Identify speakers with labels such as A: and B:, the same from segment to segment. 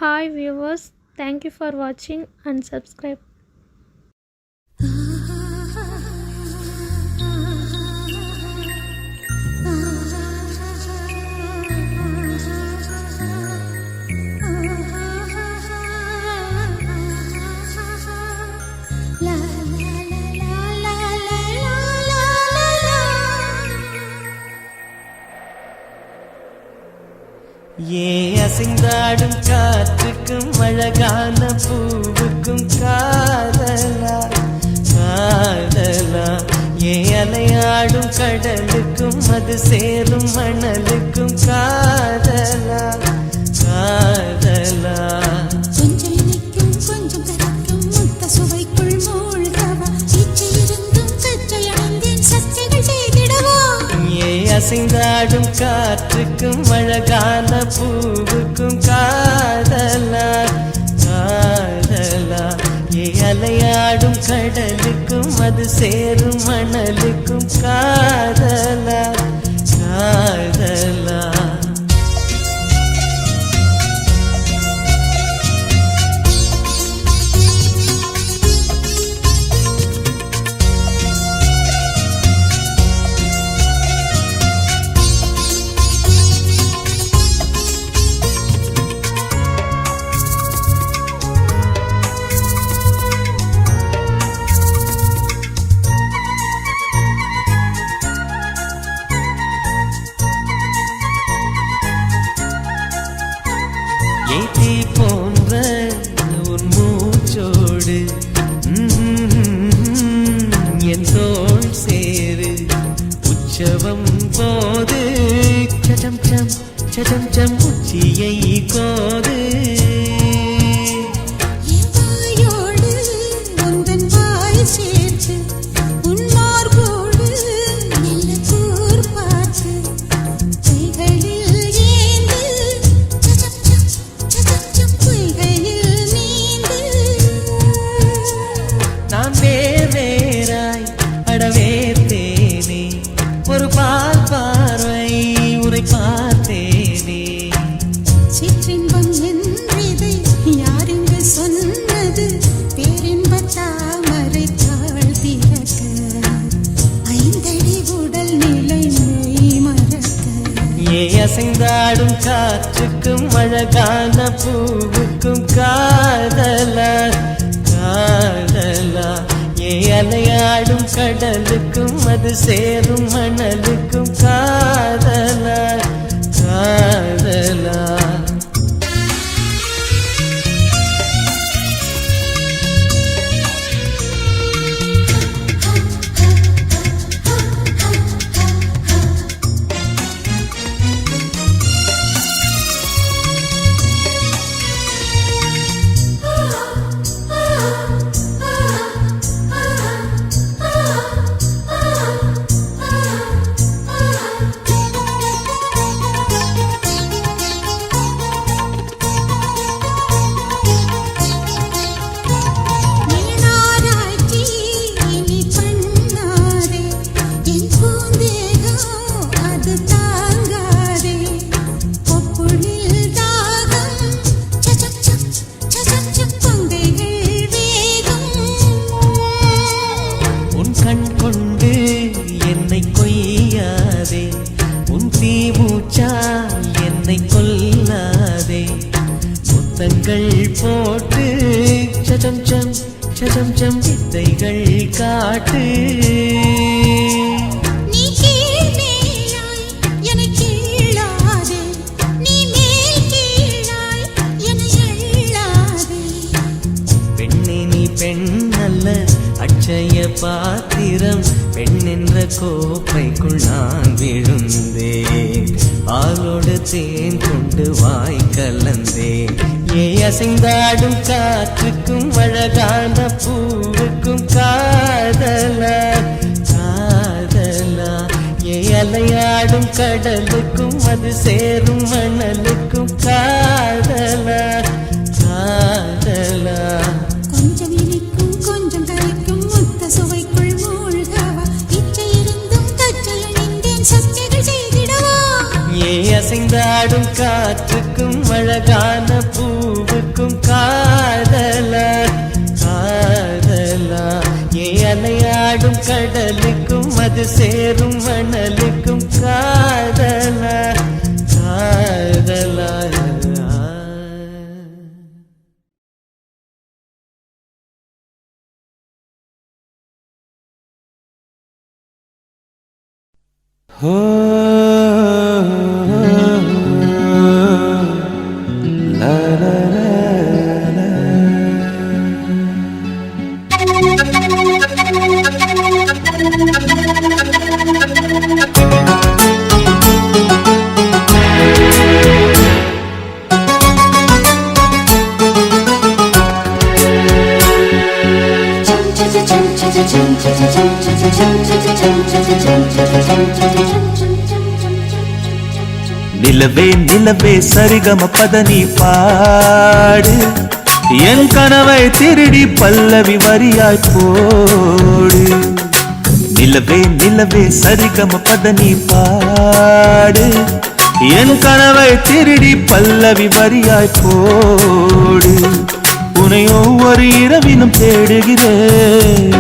A: Hi viewers, thank you for watching and subscribe.
B: அசைந்தாடும் காற்றுக்கும் அழகான பூவுக்கும் காதலா காதலா அலையாடும் கடலுக்கும் அது சேரும் மணலுக்கும் காதலா காதலா
C: கொஞ்சம் இனிக்கும் கொஞ்சம் கரைக்கும் முத்த சுவைக்குள் மூழ்கவா இச்சையிருந்தும் கச்சையடைந்தேன் சக்திகள் செய்திடவா
B: அசைந்தாடும் காற்றுக்கும் அழகான பூவுக்கும் காதலா காதலா அலையாடும் கடலுக்கும் அது சேரும் மணலுக்கும் காதலா காதலா ஏத்தி போன்ற உன் மூச்சோடு என் தோள் சேரு உற்சவம் போது சடம் சம் சடம் சம் உச்சியை கோது ஒரு பால் பார்வை உரை பார்த்தேனே
C: சிற்றின்பம் என்றதை யாரென்று சொன்னது பேரின்ப தாமரை தாழ் திறக்க ஐந்தடி உடல் நிலை மெய் மறக்க
B: அசைந்தாடும் காற்றுக்கும் அழகான பூவுக்கும் காதலா காதலா அலையாடும் கடலுக்கும் அது சேரும் மணலுக்கும் காதலா காதலா கண் கொண்டு என்னை கொய்யாதே உன் தீமூச்சா என்னை கொல்லாதே முத்தங்கள் போட்டு சடம் சம் சடம் சம் வித்தைகள் காட்டு பெண்ணே நீ பெண் அல்ல அட்சய பாத்திரம் பெண் என்ற கோப்பைக்குள் நான் விழுந்தேன் பாலோடு தேன் கொண்டு வாய் கலந்தேன் அசைந்தாடும் காற்றுக்கும் அழகான பூவுக்கும் காதலா காதலா அலையாடும் கடலுக்கும் அது சேரும் மணலுக்கும் காதலா காதலா
C: கொஞ்சம் இனிக்கும் கொஞ்சம் கரைக்கும் முத்த சுவைக்குள் மூழ்கவா இச்சையிருந்தும் கச்சையணிந்தேன் சக்திகள் செய்திடவா
B: அசைந்த அசைந்தாடும் காற்றுக்கும் அழகான பூவுக்கும் காதலா காதலா ஏன் அலையாடும் கடலுக்கும் அது சேரும் மணலுக்கும் காதலா காதலா
D: நிலவே நிலவே சரிகம பதனி பாடு என் கனவை திருடி பல்லவி வரியாய் போடு நிலவே நிலவே சரிகம பதனி பாடு என் கனவை திருடி பல்லவி வரியாய் போடு உன்னை ஒவ்வொரு இரவிலும் தேடுகிறேன்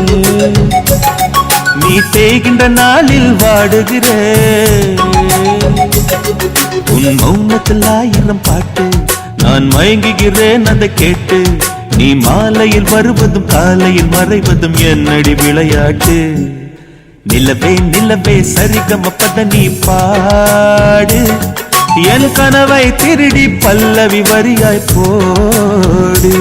D: நீ தேய்கின்ற நாளில் வாடுகிறேன் உன் மௌனத்தில் ஆயிரம் பாட்டு நான் மயங்குகிறேன் அதை கேட்டு நீ மாலையில் வருவதும் காலையில் மறைவதும் என்னடி விளையாட்டு நிலவே நிலவே சரிகம பதனி பாடு என் கனவை திருடி பல்லவி வரியாய் போடு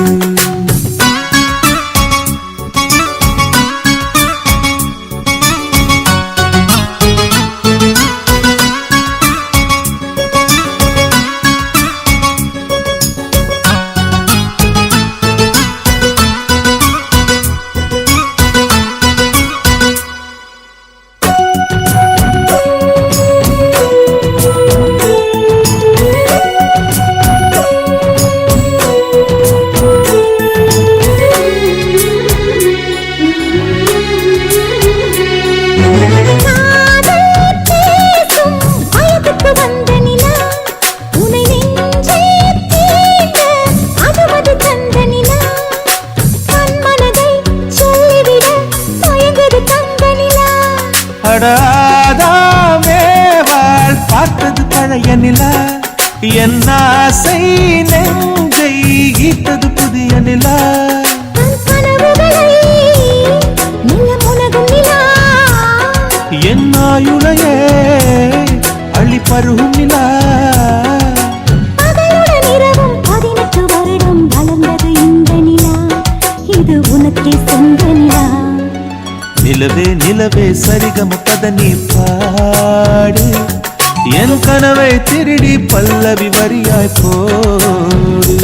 D: பார்த்தது பழைய நிலா என் ஆசை நெஞ்சை ஈட்டது புதிய நிலா என் ஆயுளையே அள்ளி பருகும் நிலா நிலவே நிலவே சரிகம பதனி பாடு என் கனவை திருடி பல்லவி வரியாய் போடு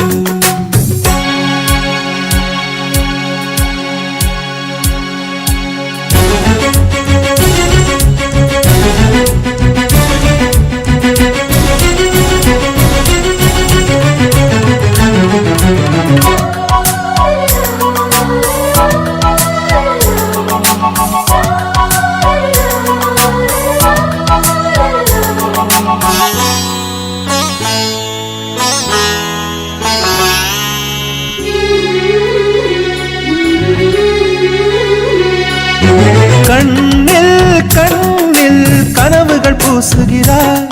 D: கண்ணில் கண்ணில் கனவுகள் பூசுகிறாய்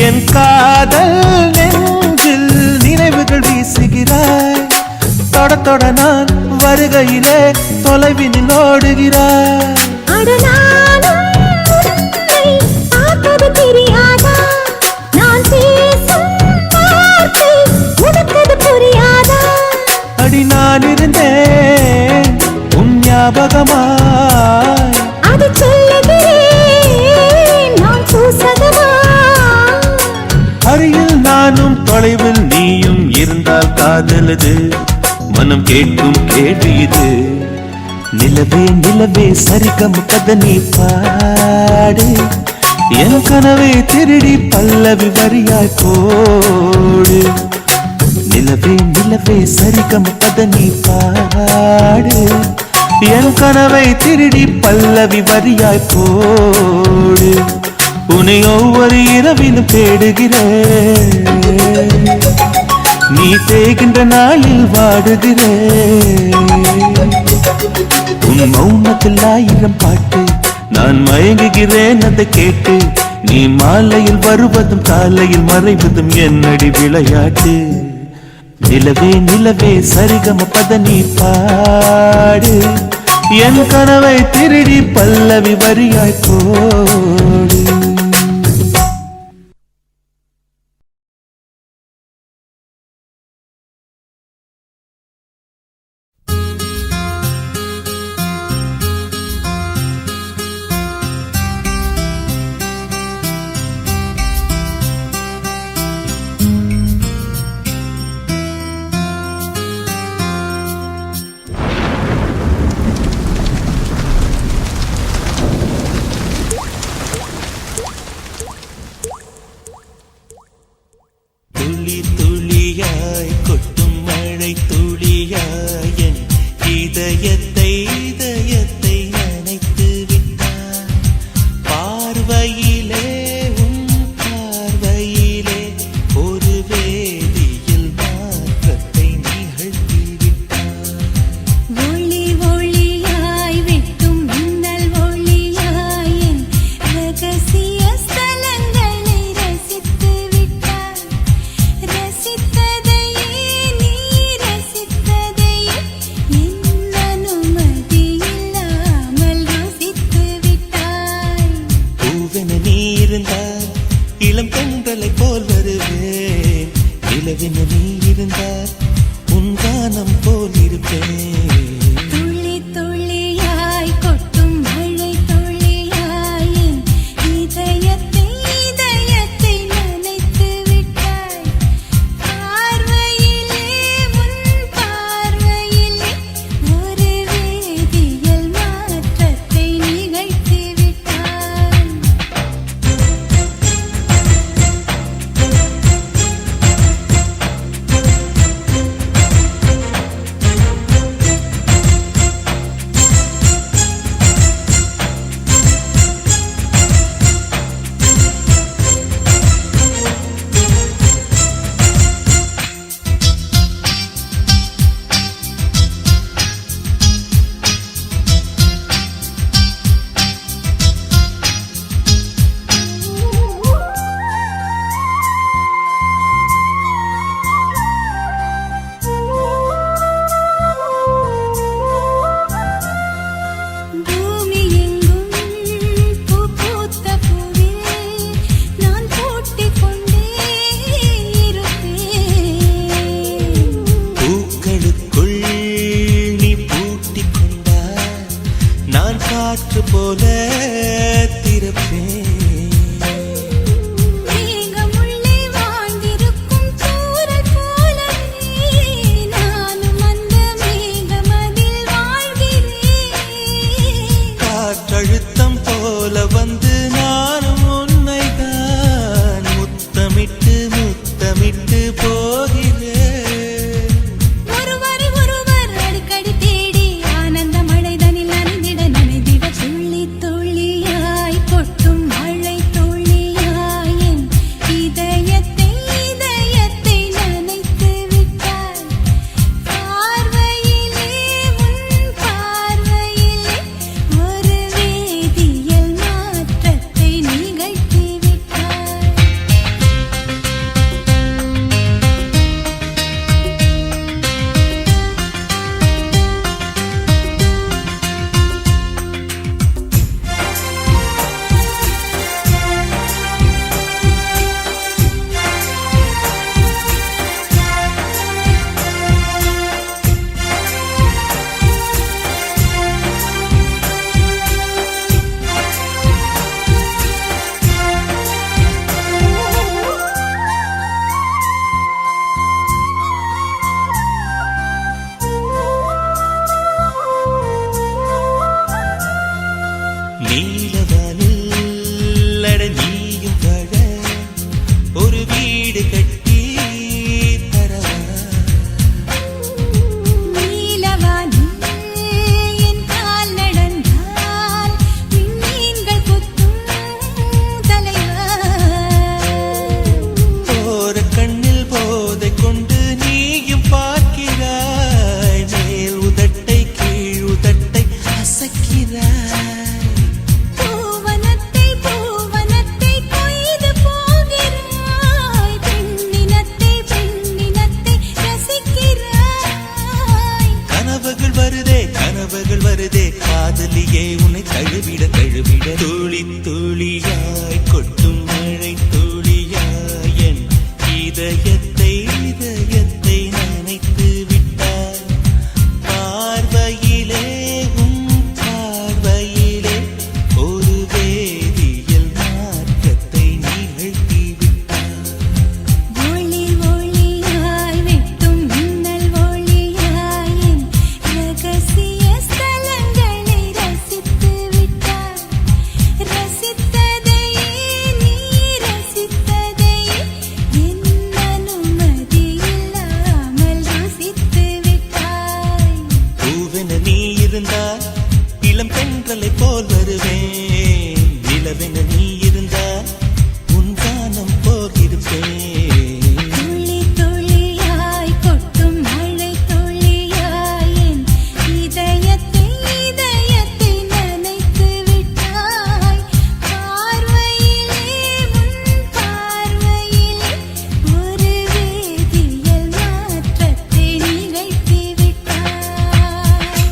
D: என் காதல் நெஞ்சில் நினைவுகள் வீசுகிறாய் தொட தொட நான் வருகையிலே தொலைவினில் ஓடுகிறாய் அடி நான் இருந்தேன் உன் ஞாபகமாய் அருகில் நானும் தொலைவில் நீயும் இருந்தால் காதலது மனம் கேட்கும் கேள்வி இது நிலவே நிலவே சரிகம பதனி பாடு என் கனவை திருடி பல்லவி வரியாய் போடு நிலவே நிலவே சரிகம பதனி பாடு என் கனவை திருடி பல்லவி வரியாய் போடு உன்னை ஒவ்வொரு இரவிலும் தேடுகிறேன், நீ தேகின்ற நாளில் வாடுகிறேன். உன் மௌனத்தில் 1000 பாட்டு, நான் மயங்குகிறேன் அதை கேட்டு. நீ மாலையில் வருவதும் காலையில் மறைவதும் என்னடி விளையாட்டு. நிலவே நிலவே சரிகம பத நீ பாடு, என் கனவை திருடி பல்லவி வரியாய் போடு.
B: துளி துளியாய் கொட்டும் மழை துளியாய் என் இதயத்தை இதயத்தை நனைத்து விட்டாய். பார்வையிலே உன் பார்வையிலே ஒரு வேதியியல் மாற்றத்தை நிகழ்த்தி விட்டாய்.
C: ஒளி ஒளியாய் வெட்டும் மின்னல் ஒளியாய் என் ரகசிய ஸ்தலங்களை ரசித்து விட்டாய். ரசித்ததையே நீ ரசித்ததையே என் அனுமதி இல்லாமல் ருசித்து விட்டாய்.
B: பூவென நீ இருந்தால் இளம் பெண்களை போல் வருவேன். நிலவென நீ இருந்தால் உன் கானம் போல் இருப்பேன்.
C: துளி துளியாய் கொட்டும் மழை துளியாய் என் இதயத்தை இதயத்தை நனைத்து விட்டாய். பார்வையிலே உன் பார்வையிலே ஒரு வேதியியல் மாற்றத்தை நிகழ்த்தி விட்டாய். பூமி எங்கும் பூ பூத்த பூவில் நான் பூட்டிக் கொண்டே இருப்பேன்.
B: பூக்களுக்குள் நீ பூட்டிக் கொண்டால் நான் காற்று போல திறப்பேன்.
C: மேகமுள்ளே வாழ்ந்திருக்கும் சூரன் போலவே நானும் அந்த மேகமதில் வாழ்கிறேன்.
B: காற்றழுத்தம் போல வந்து நானும் உன்னை தான் முத்தமிட்டு முத்தமிட்டு போகிறேன்.
C: ஒருவரை ஒருவர் அடிக்கடி தேடி ஆனந்த மழைதனில் நனைந்திட நனைந்திட துளி துளியாய் கொட்டும் மழை துளியாய் என் இதயத்தை இதயத்தை நனைத்து விட்டாய். பார்வையிலே உன் பார்வையிலே ஒரு வேதியியல் மாற்றத்தை நிகழ்த்தி விட்டாய்.
B: இதயத்தை இதயத்தை நினைத்து விட்டாய் பார்வையிலே உன் பார்வையிலே ஒரு வேதியியல் மாற்றத்தை நிகழ்த்தி விட்டாய்
C: ஒளி ஒளியாய் வெட்டும் மின்னல் ஒளியாய் என் ரகசிய ஸ்தலங்களை ரசித்து விட்டாய் ரசித்ததையே நீ ரசித்ததையே என் அனுமதி இல்லாமல் ருசித்து விட்டாய்
B: பூவென நீ இருந்தால் இளம் பெண்களை போல் வருவேன் நிலவென நீ இருந்தால் உன் கானம் போல் இருப்பேன்
C: துளி துளியாய் கொட்டும் மழை துளியாய் என் இதயத்தை இதயத்தை நனைத்து விட்டாய் பார்வையிலே உன் பார்வையிலே ஒரு வேதியியல் மாற்றத்தை நிகழ்த்தி விட்டாய்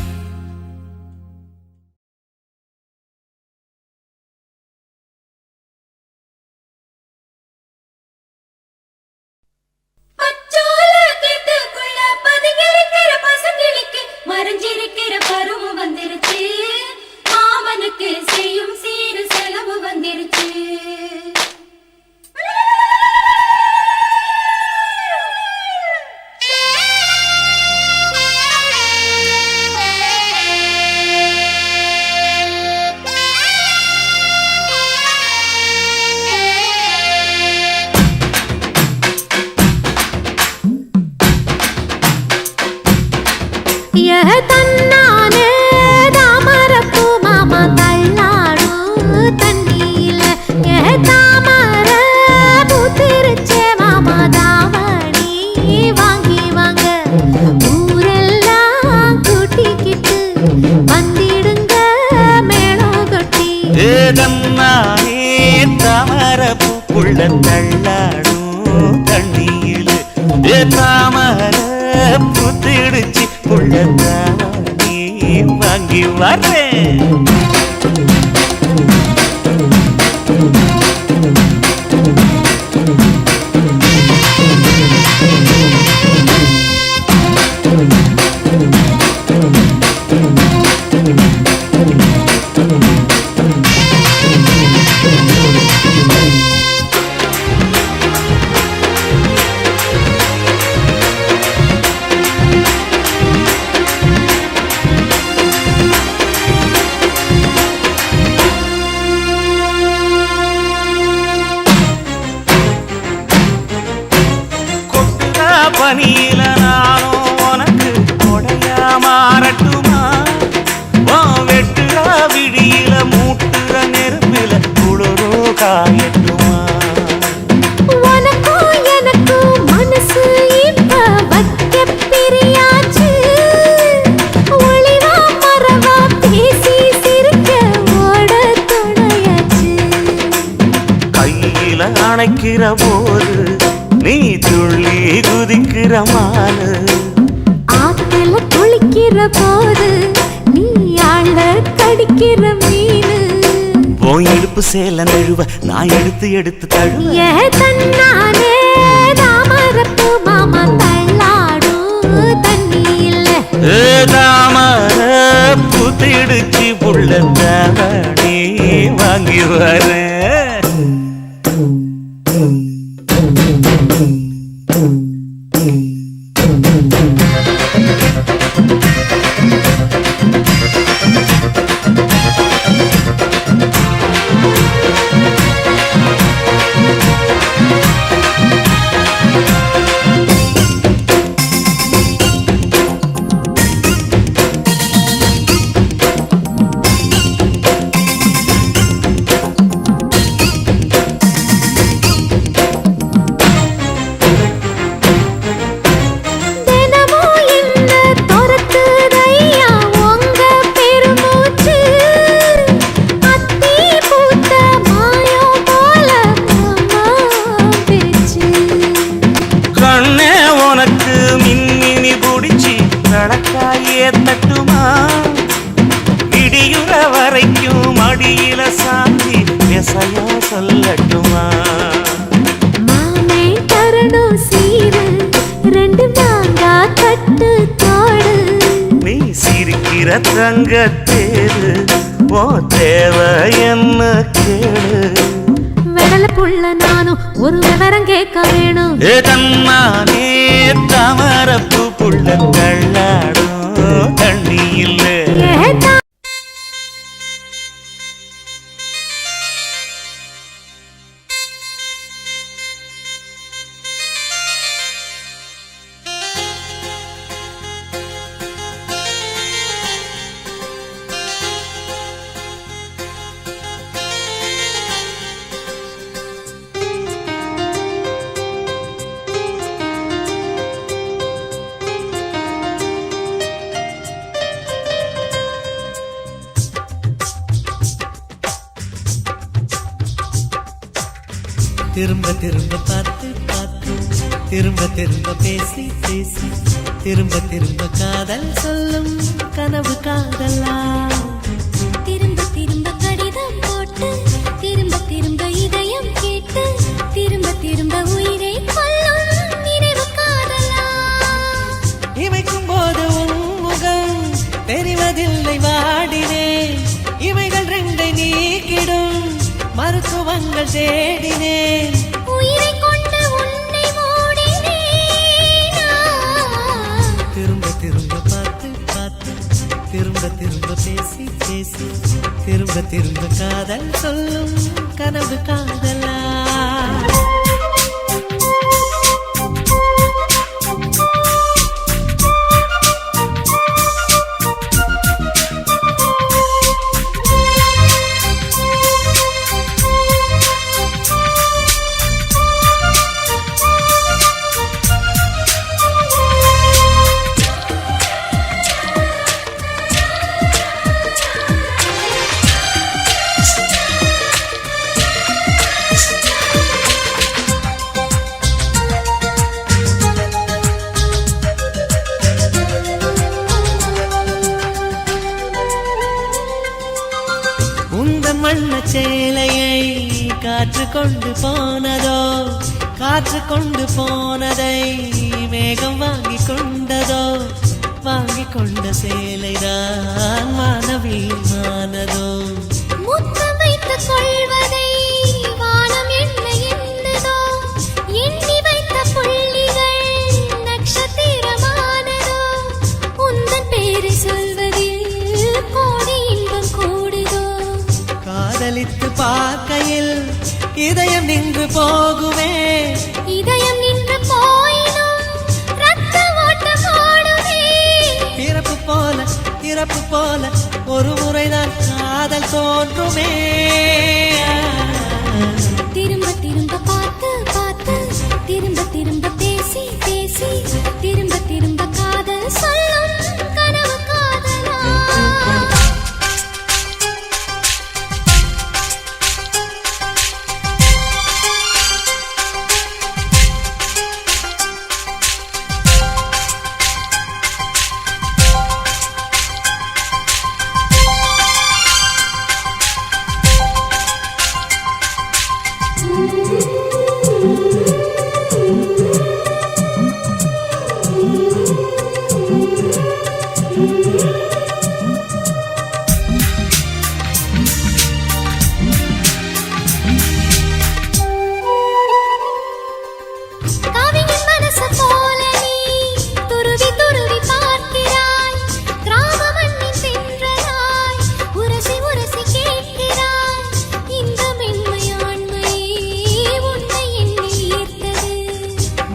C: பச்சோளத்துக்குள்ள பதுங்கிருக்கிற பசுங்கிளிக்கு மறைஞ்சிருக்கிற பருவம் வந்துருச்சு மாமனுக்கு செய்யும் சீரு செலவு வந்துருச்சு
A: தன்னானே தாமரப்பூ மாமா தள்ளாடும் தண்ணியில தாமர பூத்திருச்சே மாமா தாவணி வாங்கி வாங்க ஊரெல்லாம் கூட்டிக்கிட்டு வந்திடுங்க மேளம் கொட்டி
B: ஏதம்மானே தாமர பூக்குள்ள தள்ளாடும் தண்ணியில் தாமர புத்திடுச்சு புள்ளதானே வாங்கி வரேன் பனியில நானும் உனக்கு கொடையா மாறட்டுமா வெட்டுற விடியில மூட்டுற நெருப்பில குளிரோ காயட்டுமா
A: உனக்கும் எனக்கும் மனசு இப்ப வைக்க பிரியாச்சு ஒளிவா மரவா பேசி சிரிக்க ஓட துணையாச்சு
B: கையில அணைக்கிற போது நீ துள்ளி குதிக்கிற மானு
A: ஆத்துல குளிக்கிற போது நீ ஆள கடிக்கிற மீனு
B: போய் இடுப்பு சேல நழுவ நான் எடுத்து எடுத்து தழுவ
A: தன்னானே தாமரப்பூ மாமா தள்ளாடும் தண்ணியில
B: தாமர புத்திடுச்சு புள்ள தாவணி வாங்கி வரேன் தங்கத்தேரு ஓ தேவை என்ன கேளு
A: வெடல புள்ள நானும் ஒரு விவரம் கேட்க வேணும்
B: தன்னானே தாமரப்பு புள்ள தள்ளாடும் தண்ணி இல்லை
E: திரும்ப திரும்ப பார்த்து பார்த்து திரும்ப திரும்ப பேசி பேசி திரும்ப திரும்ப காதல் சொல்லும் கனவு காதலா
C: திரும்ப திரும்ப கடிதம் போட்டு திரும்ப திரும்ப இதயம் கேட்டு திரும்ப திரும்ப உயிரை கொல்லும் நினைவு காதலா
E: இமைக்கும் போது உன் முகம் தெரிவதில்லை வாடினேன் இவைகள் ரெண்டை நீக்கிடும் மருத்துவங்கள் தேடினேன்
C: உயிரை கொண்டு உன்னை மூடினேன்
E: திரும்ப திரும்ப பார்த்து பார்த்து திரும்ப திரும்ப பேசி பேசி திரும்ப திரும்ப காதல் சொல்லும் கனவு காதலா வண்ண சேலையை காற்று கொண்டு போனதோ காற்று கொண்டு போனதை மேகம் வாங்கி கொண்டதோ வாங்கி கொண்ட சேலைதான் மானவீமானதோ
C: முத்தம் வைத்துக் கொள்வதை வானம் என்ன எண்ணுதோ எண்ணி வைத்த புள்ளிகள் நட்சத்திரமானதோ உந்தன் பேரை சொல்வதில் கோடி இன்பம் கூடுதோ
E: காதலித்து பார்க்கையில் இதயம் நின்று போகுமே
C: இதயம் நின்று போயினும் ரத்த ஓட்டம் ஓடுமே
E: பிறப்பு போல ஒரு முறைதான் காதல் தோன்றுமே
C: திரும்ப திரும்ப பார்த்து பார்த்து திரும்ப திரும்ப பேசி பேசி திரும்ப திரும்ப காதல் சொல்லும் கனவு காதலா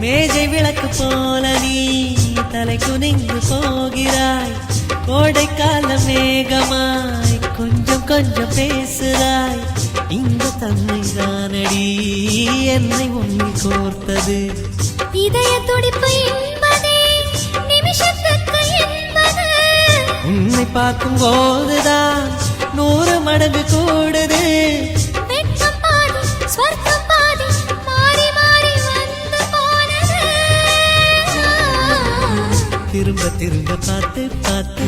E: மேஜை விளக்கு போல நீ தலை குனிந்து போகிறாய் கோடைக்கால மேகமாய் கொஞ்சம் கொஞ்சம் பேசுகிறாய் இந்த தன்னை தானடி என்னை உன்னில் கோர்த்தது
C: இதய துடிப்பு என்பதே நிமிஷத்துக்கு என்பது
E: உன்னை பார்க்கும் போதுதான் 100 மடங்கு கூடுது
C: வெட்கம் பாதி ஸ்வர்க்கம் பாதி மாறி மாறி வந்து போனது
E: திரும்ப திரும்ப பார்த்து பார்த்து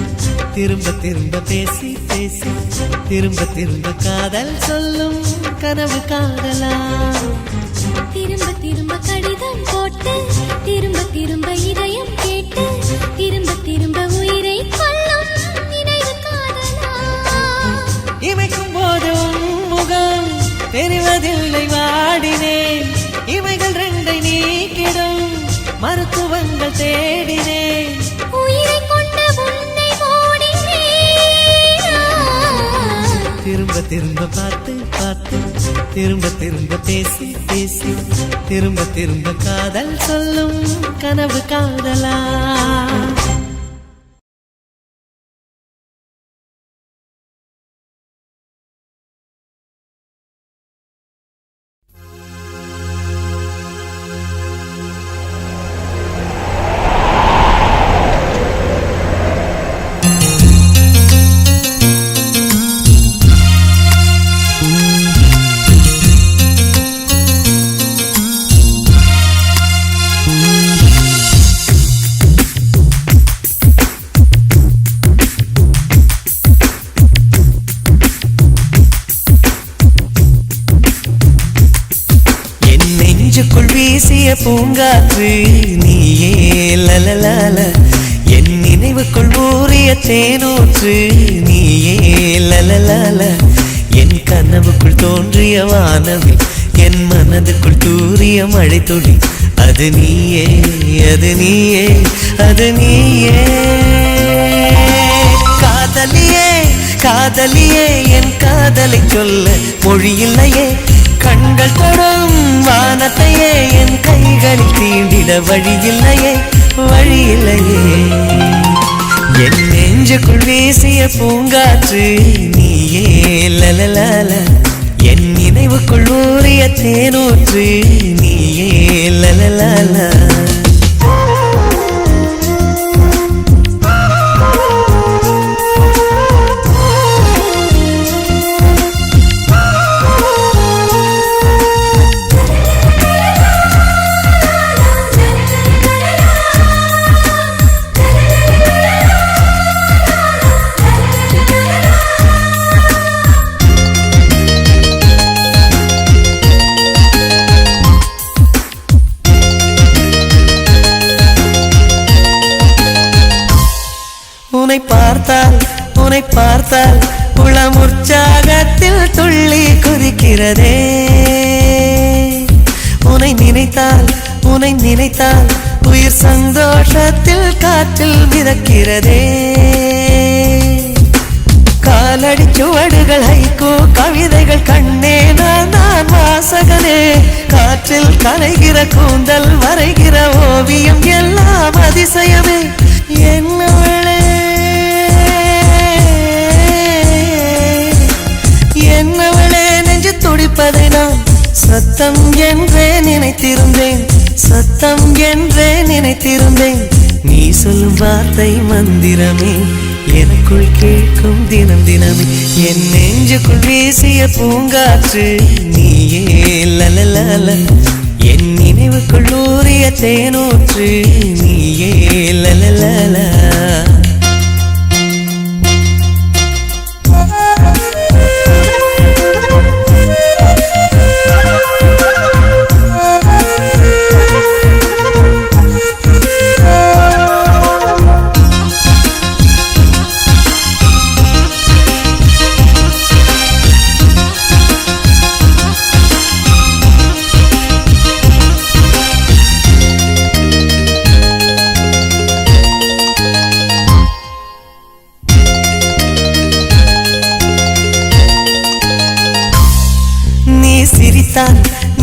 E: திரும்ப திரும்ப பேசி பேசி திரும்ப திரும்ப காதல் சொல்லும் கனவு காதலா
C: திரும்ப திரும்ப கடிதம் போட்டு திரும்ப திரும்ப இதயம் கேட்டு திரும்ப திரும்ப உயிரை கொல்லும் நினைவு
E: தெரிவதில்லை வாடினேன். இவைகள் ரெண்டை நீக்கிடும் மருத்துவங்கள் தேடினேன்.
A: உயிரை கொண்ட உன்னை ஓடினேன்.
E: திரும்ப திரும்ப பார்த்து பார்த்து திரும்ப திரும்ப பேசி பேசி திரும்ப திரும்ப காதல் சொல்லும் கனவு காதலா. வீசிய பூங்காற்று நீயே லலலால, என் நினைவுக்குள் ஊறிய தேனூற்று நீயே லலலால, என் கனவுக்குள் தோன்றிய வானவில் என் மனதுக்குள் தூறிய மழை துளி அது நீயே அது நீயே அது நீயே. காதலியே காதலியே என் காதலை சொல்ல மொழியில்லையே, கண்கள் தொடும் வானத்தையே என் கைகளில் தீண்டிட வழியில்லையே வழியில்லையே. என் நெஞ்சுக்குள் வீசிய பூங்காற்று நீயே லலலால, என் நினைவுக்குள் ஊறிய தேனூற்று நீயே லலலால. உன்னை பார்த்தால் உளம் உற்சாகத்தில் துள்ளி குதிக்கிறதே, உன்னை நினைத்தால் உயிர் சந்தோஷத்தில் காற்றில் மிதக்கிறதே. காலடி சுவடுகள் ஹைக்கூ கவிதைகள் கண்ணே நான் வாசகனே, காற்றில் கலைகிற கூந்தல் வரைகிற ஓவியம் எல்லாம் அதிசயமே. என்னவளே என்னவளே நெஞ்சு துடிப்பதை நான் சத்தம் என்றே நினைத்திருந்தேன், சத்தம் என்றே நினைத்திருந்தேன். நீ சொல்லும் வார்த்தை மந்திரமே எனக்குள் கேட்கும் தினம் தினமே. என் நெஞ்சுக்குள் வீசிய பூங்காற்று நீயே லலலால, என் நினைவுக்குள் ஊறிய தேனூற்று நீயே லலலால.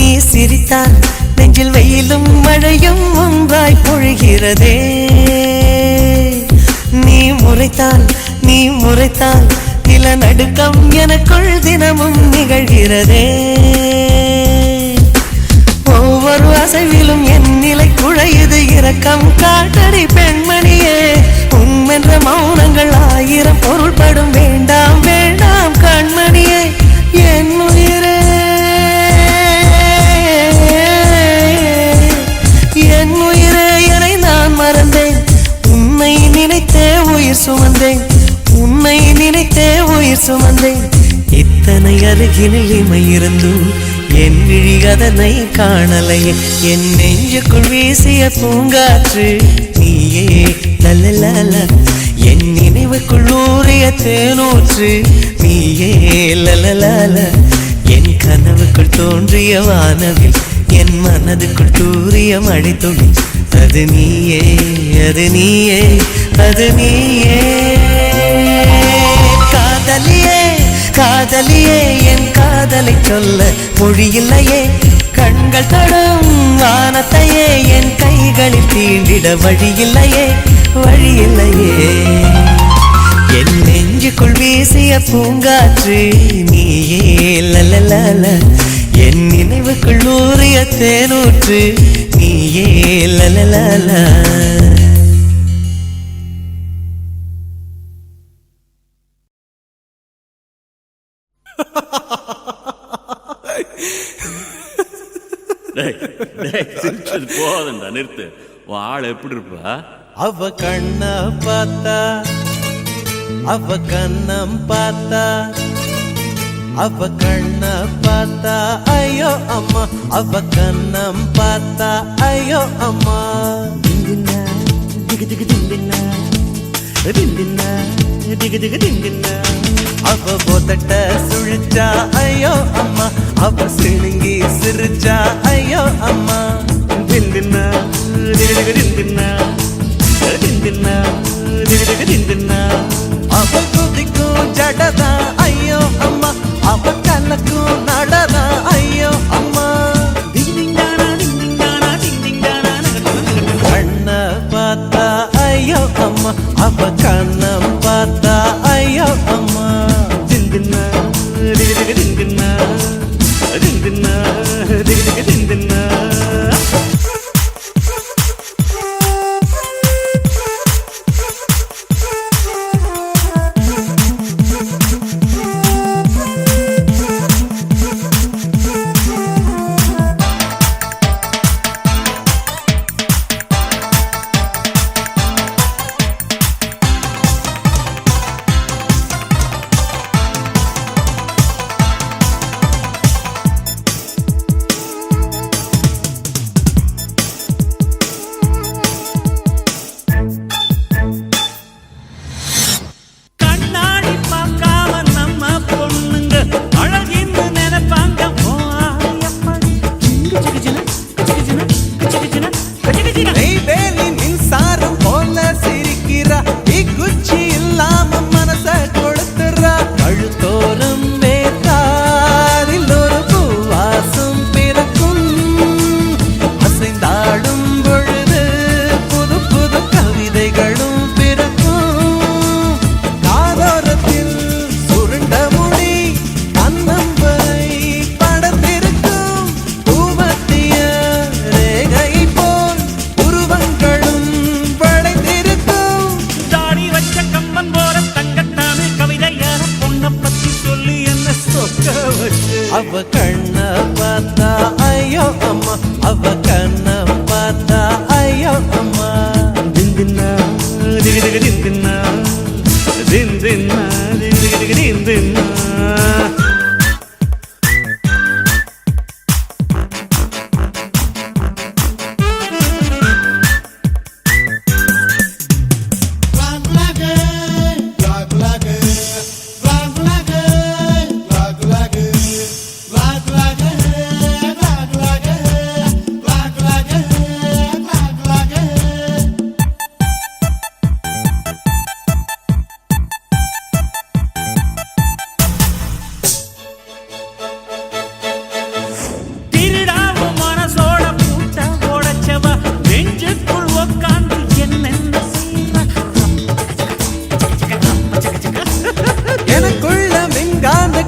E: நீ சிரித்தால் நெஞ்சில் வெயிலும் மழையும் ஒன்றாய் பொழிகிறதே. நீ முறைத்தால் நிலநடுக்கம் எனக்குள் தினமும் நிகழ்கிறதே. ஒவ்வொரு அசைவிலும் என் நிலை குழையுது இரக்கம் காட்டடி பெண்மணியே. உண்மென்ற மௌனங்கள் ஆயிரம் பொருள்படும் வேண்டாம் வேண்டாம் கண்மணியே. என் உயிரே என் உயிரே என்னை நான் மறந்தேன், உன்னை நினைத்தே உயிர் சுமந்தேன், உன்னை நினைத்தே உயிர் சுமந்தேன். இத்தனை அருகினில் இமை இருந்தும் என் விழி அதனை காணலையே. என் நெஞ்சுக்குள் வீசிய பூங்காற்று நீயே லலலால, என் நினைவுக்குள் ஊறிய தேனூற்று நீயே லலலால, என் கனவுக்குள் தோன்றிய வானவில் என் மனதுக்குள் தூரிய மழை துளி அது நீயே அது நீயே அது நீயே காதலியே காதலியே என் காதலை சொல்ல மொழியில்லையே கண்கள் தொடும் வானத்தையே என் கைகளில் தீண்டிட வழியில்லையே வழியில்லையே என் நெஞ்சுக்குள் வீசிய பூங்காற்று நீயே லலலல என் நினைவுக்குள் ஊறிய தேனூற்று நீயே லலலல
F: போதண்டா நிறுத்து. உன் ஆள் எப்படி இருப்பா?
E: அவ கண்ண பார்த்தா அவ கண்ணம் பார்த்தா அவ கண்ண பார்த்தா ஐயோ அம்மா அவ கண்ணம் பார்த்தா ஐயோ அம்மா அவ போதட்ட சுழிச்சா ஐயோ அம்மா அவ சிணுங்கி சிரிச்சா ஐயோ அம்மா அவ குதிக்கும் ஜடதா ஐயோ அம்மா அவ கலக்கும் நடதா ஐயோ அம்மா கண்ண பார்த்தா ஐயோ அம்மா அவ கண்ணம் பார்த்தா ஐயோ அம்மா அவ கண்ண பார்த்தா ஐயோ அம்மா அவ கண்ண பார்த்தா ஐயோ அம்மா திந்தின்னா திகு திந்தின்னா திந்தின்னா திகு திந்தின்னா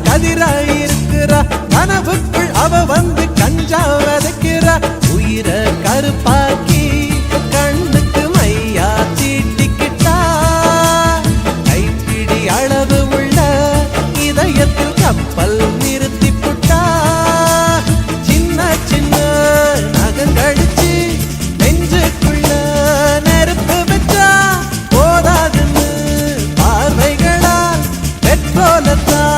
E: கதிராயிருக்கிறா கனவுக்குள் அவ வந்து கஞ்சா வதைக்கிறா உயிரை கருப்பாக்கி கண்ணுக்கு மையா தீட்டிக்கிட்டா கைப்பிடி அளவு உள்ள இதயத்தில் கப்பல் நிறுத்தி புட்டா சின்ன சின்ன நகங்கடிச்சு நெஞ்சுக்குள்ள நெருப்பு வச்சா போதாதுன்னு பார்வைகளால் பெட்ரோலத்தான்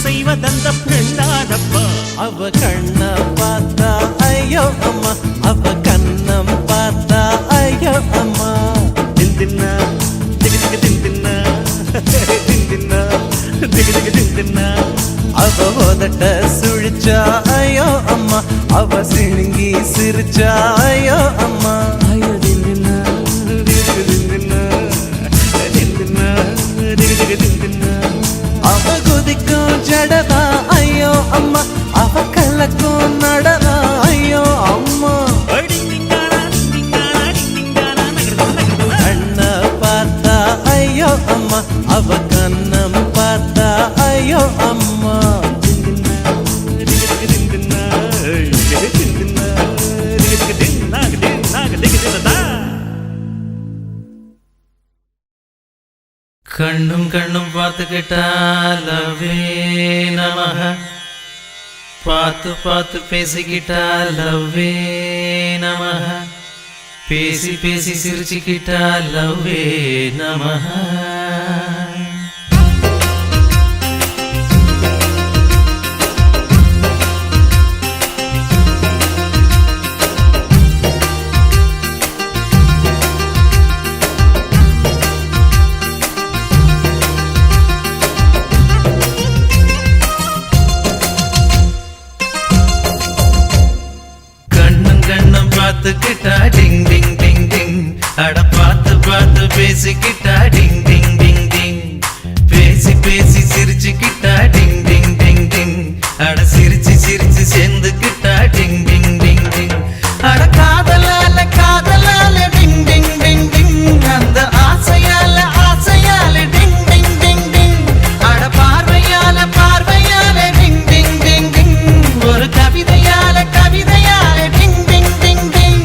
E: செய்வதந்த பெண்ணாதப்பா அவ கண்ண பார்த்தா ஐயோ அம்மா அவ கண்ணம் பார்த்தா ஐயோ அம்மா திந்தின்னா திகு திகு திந்தின்னா உதட்ட சுழிச்சா ஐயோ அம்மா அவ சிணுங்கி சிரிச்சா ஐயோ அம்மா ஐயோ தில்லுனா, தில்லுனா, தில்லுனா, தில்லுனா. அவ குதிக்கும் ஜடதா ஐயோ அம்மா அவ கலக்கும் நடனா ஐயோ அம்மா கண்ண பார்த்தா ஐயோ அம்மா அவ கண்ணம் பார்த்தா ஐயோ அம்மா
G: கண்ணும் கண்ணும் பார்த்துக்கிட்டா லவ்வே நமஹ பார்த்து பார்த்து பேசிக்கிட்டா லவ்வே நமஹ பேசி பேசி சிரிச்சுக்கிட்டா லவ்வே நமஹ பார்த்துக்கிட்டா டிங் டிங் டிங் டிங் அட பார்த்து பார்த்து பேசிக்கிட்டா டிங் டிங் டிங் டிங் பேசி பேசி சிரிச்சுக்கிட்டா டிங் டிங் டிங் டிங் அட சிரிச்சு சிரிச்சு சேர்ந்துக்கிட்டா டிங் டிங் டிங் டிங் அட காதலால காதலால டிங் டிங் டிங் டிங் அந்த ஆசையால ஆசையால டிங் டிங் டிங் டிங் அட பார்வையால பார்வையால டிங் டிங் டிங் டிங் ஒரு கவிதையால கவிதையால டிங் டிங் டிங் டிங்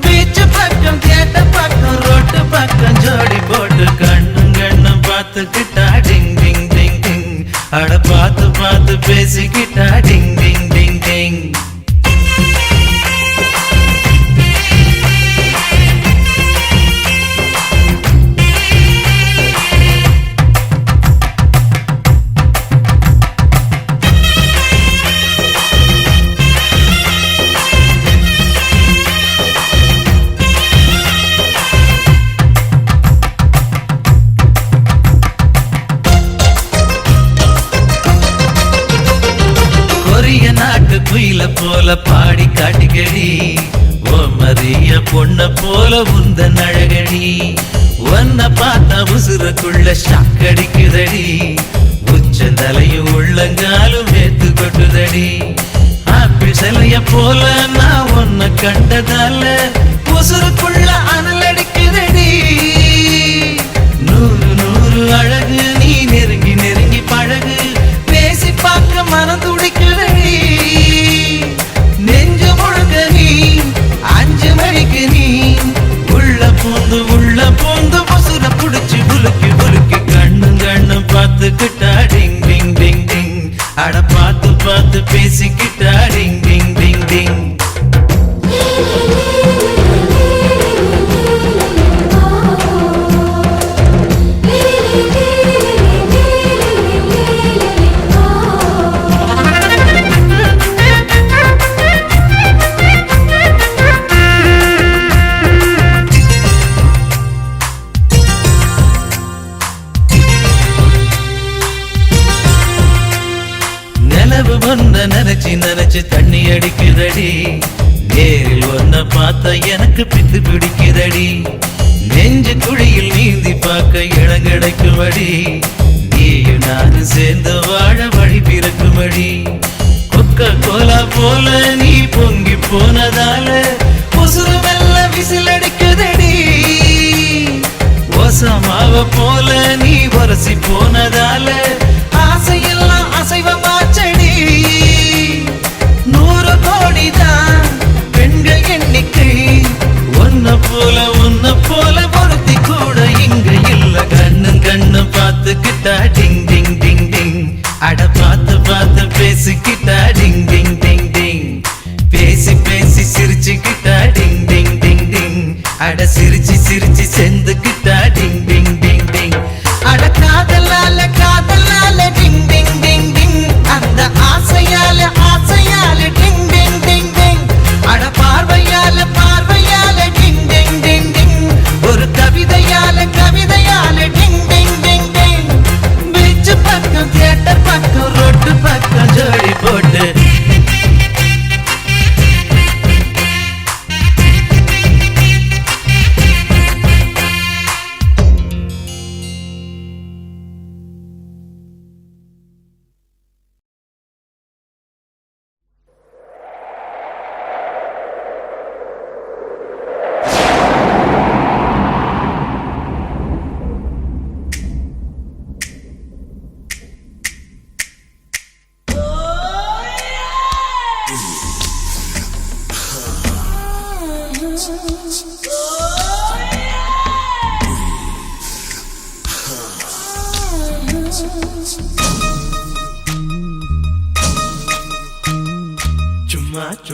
G: பீச்சு பக்கம் கேட்ட பக்கம் ரோட்டு பக்கம் ஜோடி போட்டு கண்ணும் கண்ணும் பார்த்துக்கிட்டா டிங் டிங் டிங் டிங் அட பார்த்து பார்த்து பேசிக்கிட்டா டிங் டிங் டிங் டிங் குயில போல பாடி காட்டிக்கடி ஓ மரிய பொண்ண போல உந்த அழகடி ஒன்ன பார்த்தா உசுரக்குள்ள ஷாக்கடிக்குதடி உச்சந்தலையும் உள்ளங்காலும் வேத்து கொட்டுதடி ஆப்பிள் சிலைய போல நான் உன்ன கண்டதால உசுருக்குள்ள அனலடிக்குதடி நூறு நூறு அழகு நீ நெருங்கி நெருங்கி பழகு பேசி பார்க்க மனம் துடிக்குதடி நெஞ்சு முழுக்க நீ 5 மணிக்கு நீ உள்ள பூந்து பசுர புடிச்சு புலுக்கி புலுக்கி கண்ணும் கண்ணும் பார்த்துக்கிட்டா டிங் டிங் டிங் டிங் அட பார்த்து பார்த்து பேசிக்கிட்டா டிங் டிங் டிங் டிங் ஒன்ன நினைச்சு நினைச்சு தண்ணி அடிக்குதடி நேரில் ஒன்ன பார்த்தா எனக்கு பித்து பிடிக்குதடி நெஞ்சு குழியில் நீந்தி பார்க்க இடம் கிடைக்குமடி நீயும் நானும் சேர்ந்து வாழ வழி பிறக்குமடி கொக்க கோலா போல நீ பொங்கி போனதால உசுறு வெல்ல விசில் அடிக்குதடி ஓசமாவ போல நீ வரசி போனதால ஆசையெல்லாம் அசைவமாச்சடி 100 கோடிதான் பெண்கள் எண்ணிக்கை உன்ன போல ஒருத்தி கூட இங்க இல்ல கண்ணும் கண்ணும் பார்த்துக்கிட்டா டிங் டிங் டிங் டிங் அட பார்த்து பார்த்து பேசிக்கிட்டா டிங் டிங் டிங் டிங் பேசி பேசி சிரிச்சுக்கிட்டா டிங் டிங் டிங் டிங் அட சிரிச்சு சிரிச்சு செந்துக்கிட்டா டிங் டிங் டிங் டிங் அட காதலால காதலால டிங் டிங் டிங் டிங் அந்த ஆசையால ஆசையால டிங் டிங் டிங் டிங் அட பார்வையால பார்வையால டிங் டிங் டிங் டிங் ஒரு கவிதையால கவிதையால டிங் டிங் டிங் டிங் பீச்சு பக்கம் தியேட்டர் பக்கம் ரோட்டு பக்கம் ஜோடி விட்டு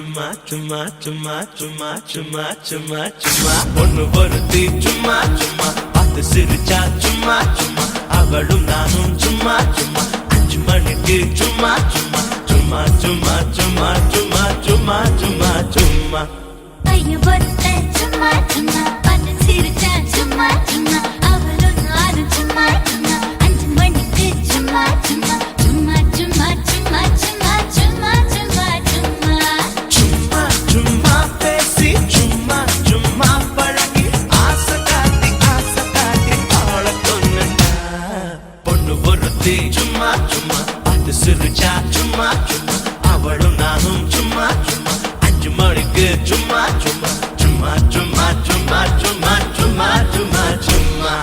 G: சும்மா சும்மா சும்மா சும்மா சும்மா சும்மா சும்மா பொண்ணு பொருத்தி சும்மா சும்மா பார்த்து சிரிச்சா சும்மா சும்மா அவளும் நானும் சும்மா சும்மா 5 மணிக்கு சும்மா சும்மா சும்மா சும்மா சும்மா சும்மா சும்மா சும்மா சும்மா
H: ஐயோ பொறுத்த சும்மா சும்மா பார்த்து சிரிச்சா சும்மா சும்மா அவளும் நானும் சும்மா சும்மா 5 மணிக்கு சும்மா சும்மா சும்மா சும்மா சும்மா சும்மா சும்மா சும்மா சும்மா
G: சும்மா பேசி சும்மா சும்மா பழகி ஆசை காட்டி ஆள கொன்னுட்டா பொண்ணு பொருத்தி சும்மா சும்மா பார்த்து சிரிச்சா சும்மா சும்மா அவளும் நானும் சும்மா சும்மா 5 மணிக்கு சும்மா சும்மா சும்மா சும்மா சும்மா சும்மா சும்மா சும்மா சும்மா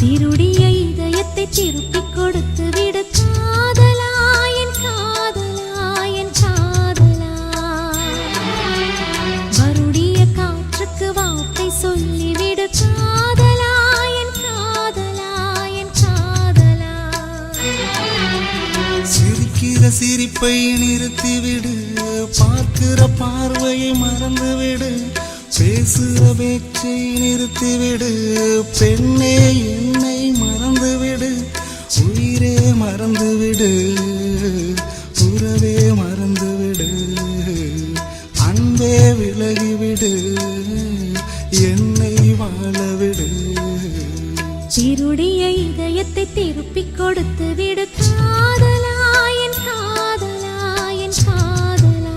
A: திருடிய இதயத்தை திருப்பிக் கொடுத்து விடு காதலா என் காதலா என் காதலா வருடிய காற்றுக்கு வார்த்தை சொல்லிவிடு காதலா என் காதலா என் காதலா
I: சிரிக்கிற சிரிப்பை நிறுத்திவிடு பார்க்கிற பார்வையை மறந்துவிடு பேசுற பேச்சை நிறுத்திவிடு பெண்ணே என்னை மறந்துவிடு உயிரே மறந்துவிடு உறவே மறந்துவிடு அன்பே விலகிவிடு என்னை வாழவிடு
A: திருடிய இதயத்தை திருப்பிக் கொடுத்து விடு காதலா என் காதலா என் காதலா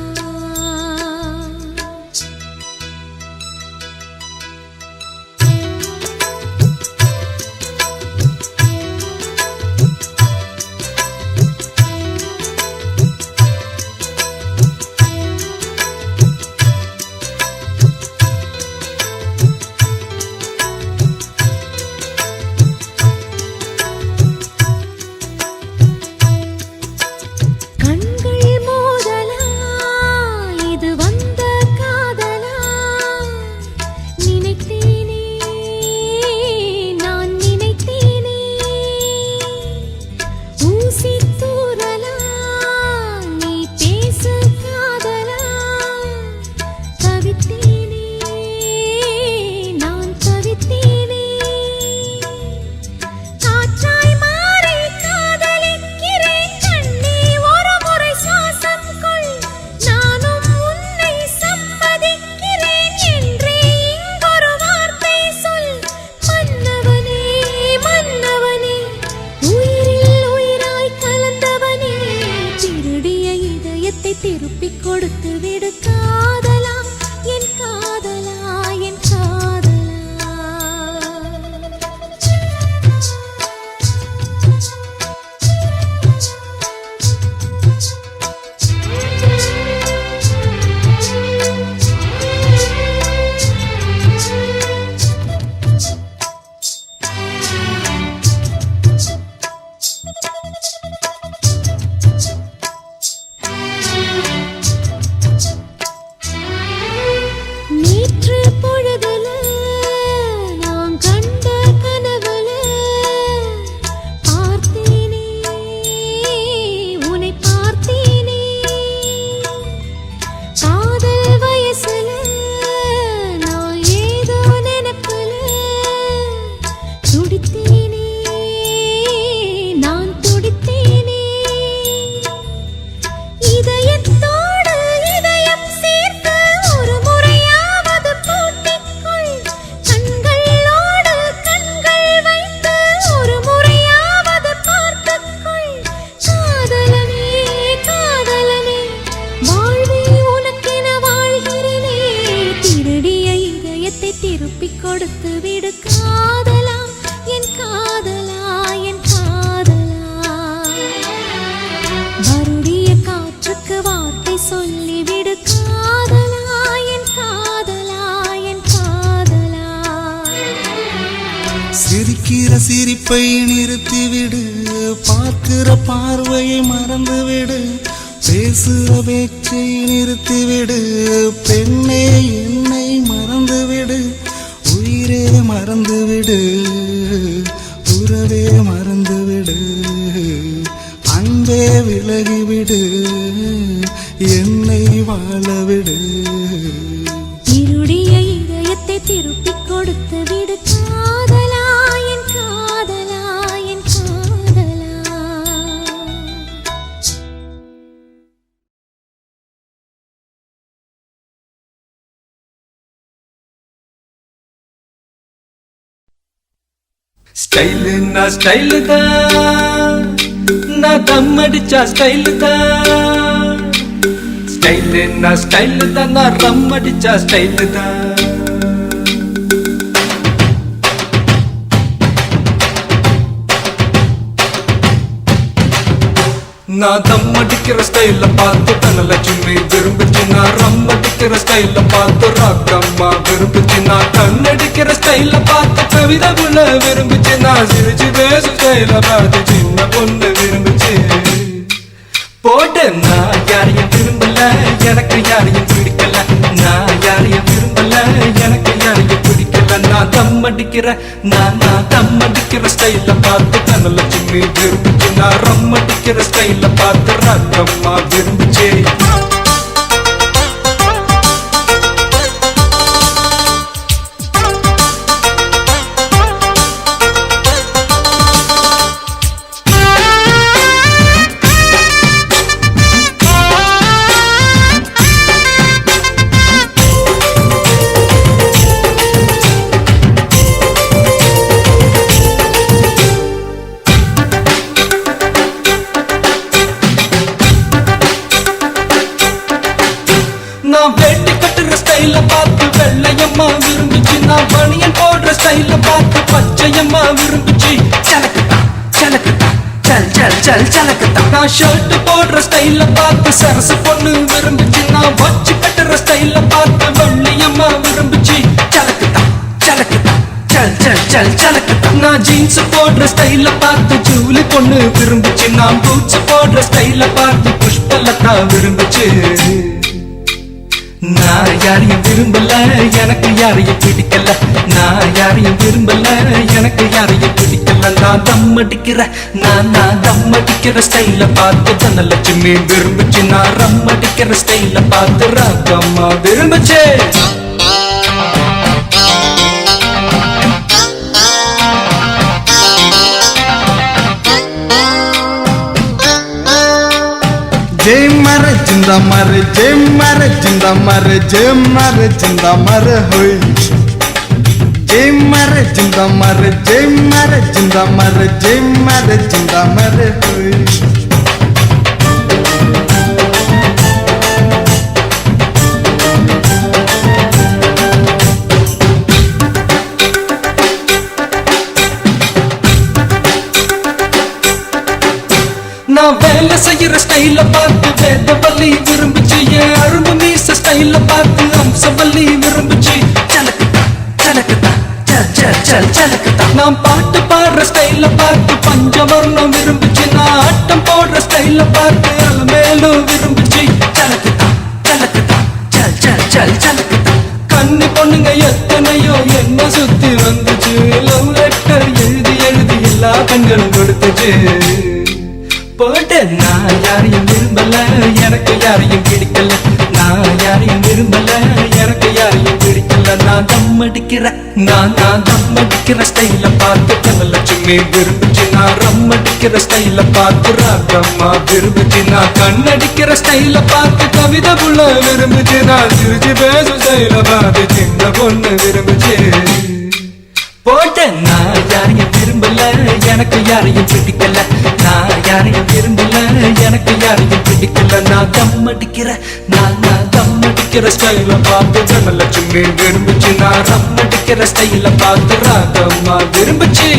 A: திருப்பிக் கொடுத்து விடு காதலா என் காதலா என் காதலா திருப்பிக் கொடுத்து விடு காதலா என் காதலா என் காதலா வருடிய காற்றுக்கு வார்த்தை சொல்லிவிடு காதலா என் காதலா என் காதலா
I: சிரிக்கிற சிரிப்பை நிறுத்திவிடு பார்க்கிற பார்வையை மறந்துவிடு பேசுற பேச்சை நிறுத்திவிடு பெண்ணே என்னை மறந்துவிடு உயிரே மறந்துவிடு உறவே மறந்துவிடு அன்பே விலகிவிடு என்னை வாழவிடு
A: திருடிய இதயத்தை திருப்பிக் கொடுத்து விடு காதலா என் காதலா என் காதலா
J: ஸ்டைலுன்னா ஸ்டைலு தான், நான் தம் அடிச்சா ஸ்டைலு தான். ஸ்டைலுன்னா ஸ்டைலு தான், நான் ரம் அடிச்சா ஸ்டைலு தான். நான் தம் அடிக்கிற ஸ்டைல பார்த்து தனலட்சுமி விரும்பிச்சு, நான் ரம் அடிக்கிற ஸ்டைல பார்த்து ராக்கம்மா விரும்பிச்சு, நான் கண்ணடிக்கிற ஸ்டைல பார்த்து கவிதை புள்ள விரும்பிச்சு, நான் சிரிச்சு பேசும் ஸ்டைல பார்த்து சின்ன பொண்ணு விரும்பிச்சு. போட்டு நான் யாரையும் விரும்பல, எனக்கு யாரையும் பிடிக்கல, நான் யாரையும் விரும்பல, எனக்கு யாரையும் பிடிக்கல. நான் தம் அடிக்கிற நான் தம் அடிக்கிற ஸ்டைல பார்த்து தனலட்சுமி விரும்பிச்சு, நான் ரம் அடிக்கிற ஸ்டைல பார்த்து ராக்கம்மா விரும்பிச்சு. நான் வேட்டி கட்டுற ஸ்டைல பார்த்து வெள்ளையம்மா விரும்பிச்சு, நான் பனியன் போடுற ஸ்டைல பார்த்து பச்சையம்மா விரும்பிச்சு. சலக்குதா சலக்குதா சல் சல் சல் சலக்குதா. நான் ஷர்ட் போடுற ஸ்டைல பார்த்து சரசு பொண்ணு விரும்பிச்சு, நான் வச்சு கட்டுற ஸ்டைல பார்த்து வெள்ளையம்மா விரும்பிச்சு. சலக்குதா சலக்குதா சல் சல் சல் சலக்குதா. நான் ஜீன்ஸ் போடுற ஸ்டைல பார்த்து ஜூலி பொண்ணு விரும்பிச்சு, நான் பூட்ஸ் போடுற ஸ்டைல பார்த்து புஷ்பலதா விரும்பிச்சு. நான் யாரையும் விரும்பல, எனக்கு யாரையும் பிடிக்கல, நான் யாரையும் விரும்பல, எனக்கு யாரையும் பிடிக்கல. நான் தம் அடிக்கிற நான் தம் அடிக்கிற ஸ்டைல பார்த்து தனலட்சுமி விரும்பிச்சு, நான் ரம் அடிக்கிற ஸ்டைல பார்த்து ராக்கம்மா விரும்பிச்சு.
I: जय मर जिंदा मर जय मर जिंदा मर जय मर जिंदा मर होय जय मर जिंदा मर जय मर जिंदा मर जय मर जिंदा मर होय.
J: நான் வேலை செய்யற ஸ்டைல பார்த்து வேதவல்லி விரும்பிச்சு, என் அரும்பு மீச ஸ்டைல பார்த்து அம்சவல்லி விரும்பிச்சு. சலக்குதா சலக்குதா சல் சல் சல் சலக்குதா. நான் பாட்டு பாடுற ஸ்டைல பார்த்து பஞ்சவர்ணம் விரும்பிச்சு, நான் ஆட்டம் போடுற ஸ்டைல பார்த்து அலமேலும் விரும்பிச்சு. சலக்குதா சலக்குதா சல் சல் சல் சலக்குதா. கண்ணு பொண்ணுங்க எத்தனையோ என்ன சுத்தி வந்துச்சு, லவ் லெட்டர் எழுதி எழுதி எல்லா கண்களும் கொடுத்துச்சு. போட்டு நான் யாரையும் விரும்பல, எனக்கு யாரையும் பிடிக்கல, நான் யாரையும் விரும்பல, எனக்கு யாரையும் பிடிக்கல. நான் தம் அடிக்கிற நான் தம் அடிக்கிற ஸ்டைல பார்த்து தனலட்சுமி விரும்பிச்சு, நான் ரம் அடிக்கிற ஸ்டைல பார்த்து ராக்கம்மா விரும்பிச்சு, நான் கண்ணடிக்கிற ஸ்டைல பார்த்து கவிதை புள்ள விரும்பிச்சு, நான் சிரிச்சு பேசும் ஸ்டைல பார்த்து சின்ன பொண்ணு விரும்பிச்சு. போட்ட நான் யாரையும் விரும்பல, எனக்கு யாரையும் பிடிக்கல, நான் யாரையும் விரும்பல, எனக்கு யாரையும் பிடிக்கல. நான் தம் அடிக்கிற நான் தம் அடிக்கிற ஸ்டைல பார்த்து தனலட்சுமி விரும்பிச்சு, நான் ரம் அடிக்கிற ஸ்டைல பார்த்து ராக்கம்மா விரும்பிச்சு.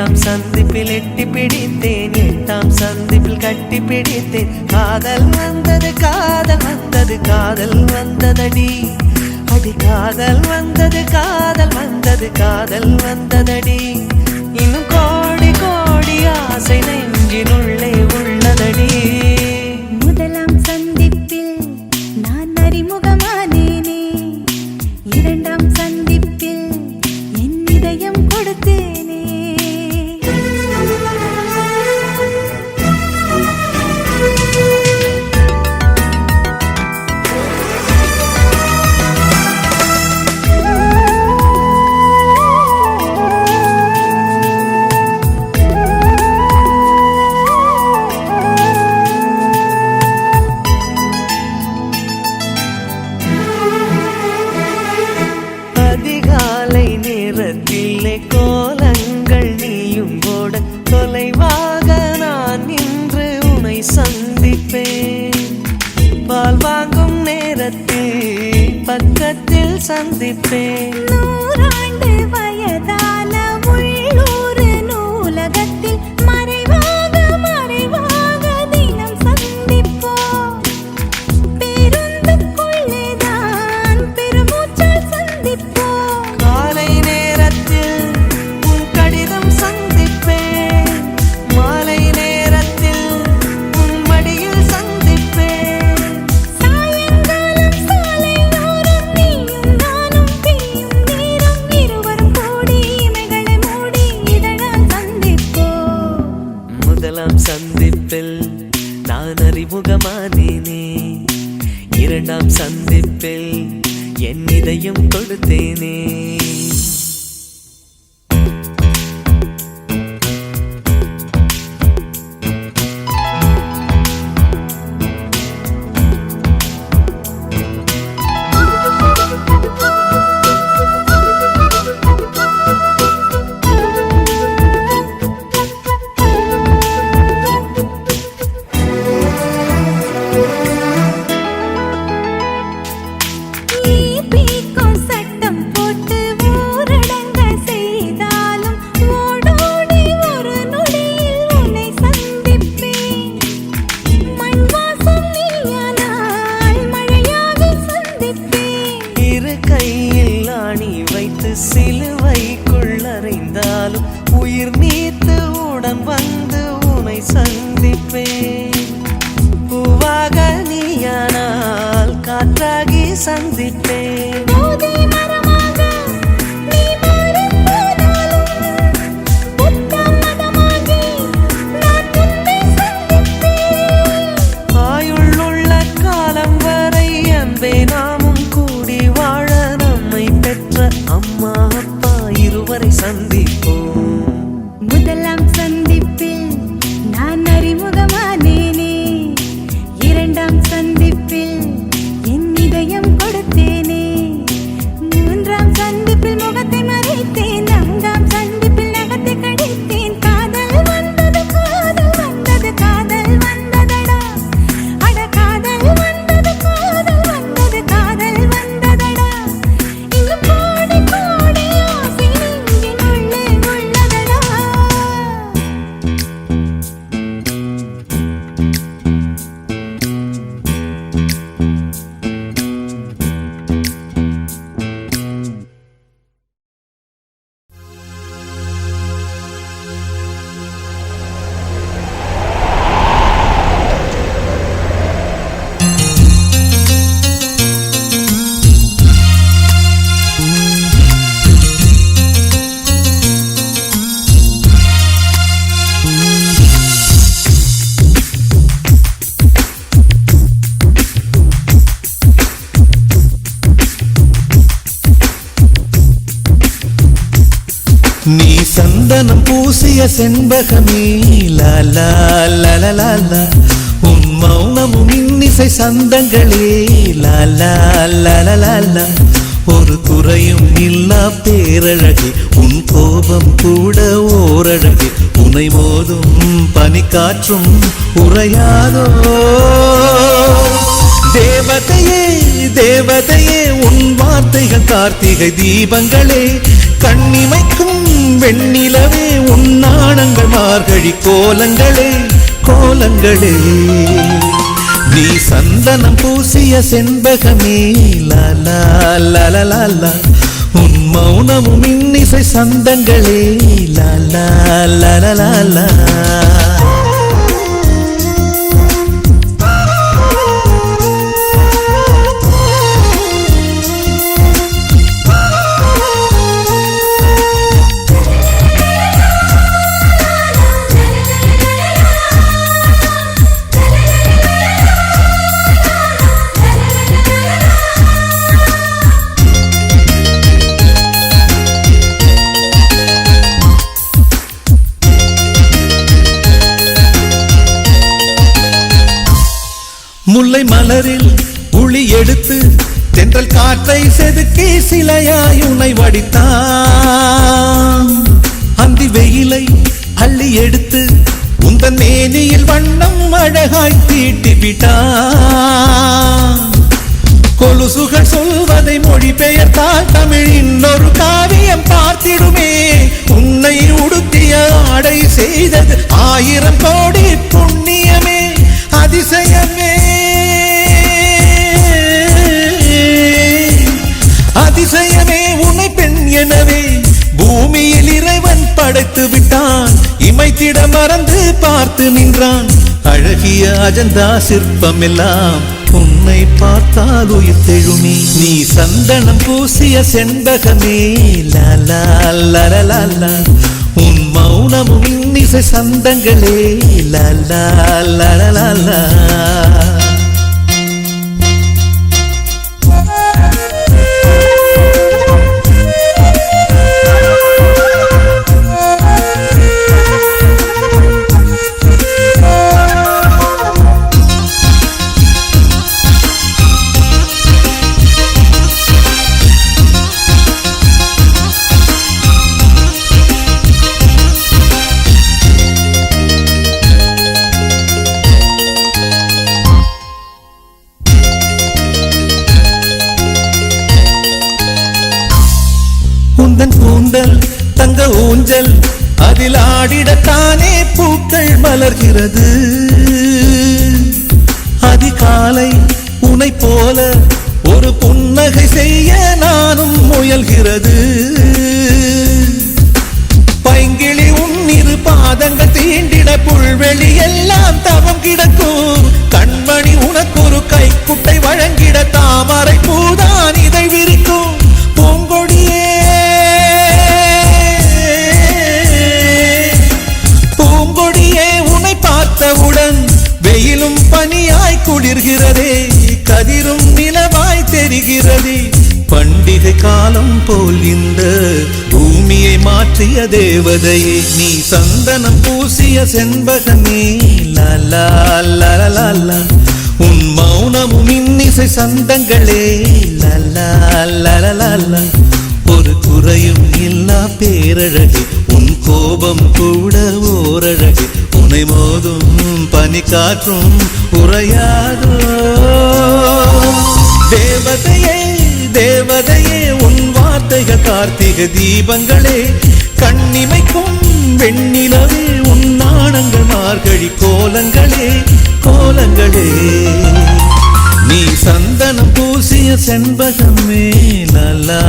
E: ஏழாம் சந்திப்பில் எட்டி பிடித்தேன், எட்டாம் சந்திப்பில் கட்டி பிடித்தேன். காதல் வந்தது காதல் வந்தது காதல் வந்ததடி, அடி காதல் வந்தது காதல் வந்தது காதல் வந்ததடி. இன்னும் கோடி கோடி ஆசை நெஞ்சினுள்ளே உள்ளதடி.
C: முதலாம் சந்திப்பில் நான் அறிமுகமானேனே, இரண்டாம் சந்திப்பில் என் இதயம் கொடுத்தேனே.
E: அதிகாலை நேரத்திலே கோலங்கள் நீயும் போட, தொலைவாக நான் நின்று உனை சந்திப்பேன். பால் வாங்கும் நேரத்தில் பக்கத்தில் சந்திப்பேன்.
C: நூறாண்டு வயதான உள்ளூர் நூலகத்தில் மறைவாக மறைவாக தினம் சந்திப்போம். பேருந்துக்குள்ளேதான் பெருமூச்சால் சந்திப்போம்.
E: காலை நேரத்தில் உன் கடிதம் சந்திப்பேன், மாலை நேரத்தில் உன் மடியில் சந்திப்பேன்.
C: சாயங்காலம் சாலையோரம் நீயும் நானும் பிரியும் நேரம், இருவரும் கூடி இமைகளை மூடி இதழால் சந்திப்போம்.
E: முதலாம் சந்திப்பில் நான் அறிமுகமானேனே, இரண்டாம் சந்திப்பில் என் இதயம் கொடுத்தேனே.
C: ஈபிக்கும் சட்டம் போட்டு ஊரடங்க செய்தாலும் ஓடோடி ஒரு நொடியில் உன்னை சந்திப்பேன். மண் வாசம் நீயானால் மழையாக சந்திப்பேன்.
E: இரு கையில் ஆணி வைத்து சிலுவைக்குள் அறைந்தாலும் உயிர் நீத்து உடன் வந்து உனை சந்திப்பேன். பூவாக நீயானால் காற்றாகி சந்திப்பேன்.
C: போதை மரமாக நீ மாறிப் போனாலும் புத்த மதமாகி நான் உன்னை சந்திப்பேன்.
E: ஆயுள்ளுள்ள காலம் வரை அன்பே நாமும் கூடி வாழ, நம்மை பெற்ற அம்மா அப்பா இருவரை சந்திப்போம்.
C: முதலாம் சந்திப்பில் நான் அறிமுகமானேனே, இரண்டாம் சந்திப்பில் என் இதயம் கொடுத்தேனே. மூன்றாம் சந்திப்பில் முகத்தை மறைத்தேன், நான்காம் சந்திப்பில் நகத்தை கடித்தேன். காதல் வந்தது காதல் வந்தது காதல் வந்ததடா, அட காதல் வந்தது காதல் வந்தது காதல் வந்ததடா. இன்னும் கோடி கோடி ஆசை நெஞ்சினுள்ளே உள்ளதடா.
D: நீ சந்தனம் பூசிய செண்பகமே லாலா லலலாலா, உன் மௌனமும் இன்னிசை சந்தங்களே லாலா லலலாலா. ஒரு குறையும் இல்லா பேரழகே, உன் கோபம் கூட ஓரழகே, உனை மோதும் பனிக்காற்றும் உறையாதோ. தேவதையே தேவதையே, உன் வார்த்தைகள் கார்த்திகை தீபங்களே, கண்ணிமைக்கும் வெண்ணிலவே உன்னாணங்கள் மார்கழி கோலங்களே கோலங்களே நீ சந்தனம் பூசிய செண்பகமே லாலா லாலா உன் மௌனமும் இன்னிசை சந்தங்களே லாலா லாலா முல்லை மலரில் உளி எடுத்து தென்றல் காற்றை செதுக்கி சிலையாய் உன்னை வடித்தான் அந்தி வெயிலை அள்ளி எடுத்து உந்தன் மேனியில் வண்ணம் அழகாய் தீட்டி விட்டான் கொலுசுகள் சொல்வதை மொழிபெயர்த்தால் தமிழ் இன்னொரு காவியம் பார்த்திடுமே உன்னை உடுத்திய ஆடை செய்தது 1000 கோடி புண்ணியமே அதிசயமே அதிசயமே உன்னை பெண் எனவே பூமியில் இறைவன் படைத்து விட்டான் இமைத்திட மறந்து பார்த்து நின்றான் அழகிய அஜந்தா சிற்பம் எல்லாம் உன்னை பார்த்தால் உயிர் தெழுமே நீ சந்தனம் பூசிய செண்பகமே லாலா லாலா உன் மௌனமும் இன்னிசை சந்தங்களே லாலா லாலா உந்தன் கூந்தல் தங்க ஊஞ்சல் அதில் ஆடிடத்தானே பூக்கள் மலர்கிறது அதிகாலை உனை போல ஒரு புன்னகை செய்ய நானும் முயல்கிறது பைங்கிளி உன்னிரு பாதங்கள் தீண்டிட புல்வெளி எல்லாம் தவம் கிடக்கும் கண்மணி உனக்கு ஒரு கைக்குட்டை வழங்கிட தாமரை பூதான் இதை விரிக்கும் பூங்கொடியே பூங்கொடியே உன்னை பார்த்தவுடன் வெயிலும் பனியாய் குளிர்கிறதே கதிரும் நிலவாய் தெரிகிறதே பண்டிகை காலம் போல் இந்த பூமியை மாற்றிய தேவதையே நீ சந்தனம் பூசிய செண்பகமே லாலா லாலா உன் மௌனமும் இன்னிசை சந்தங்களே லாலா லாலா ஒரு குறையும் இல்லா பேரழகே உன் கோபம் கூட ஓரழகே உன்னை மோதும் பனி காற்றும் உறையாதோ தேவதையே தேவதையே உன் வார்த்தைகள் கார்த்திகை தீபங்களே கண்ணிமைக்கும் வெண்ணிலவே உன் நாணங்கள் மார்கழி கோலங்களே கோலங்களே நீ சந்தனம் பூசிய செண்பகமே லாலா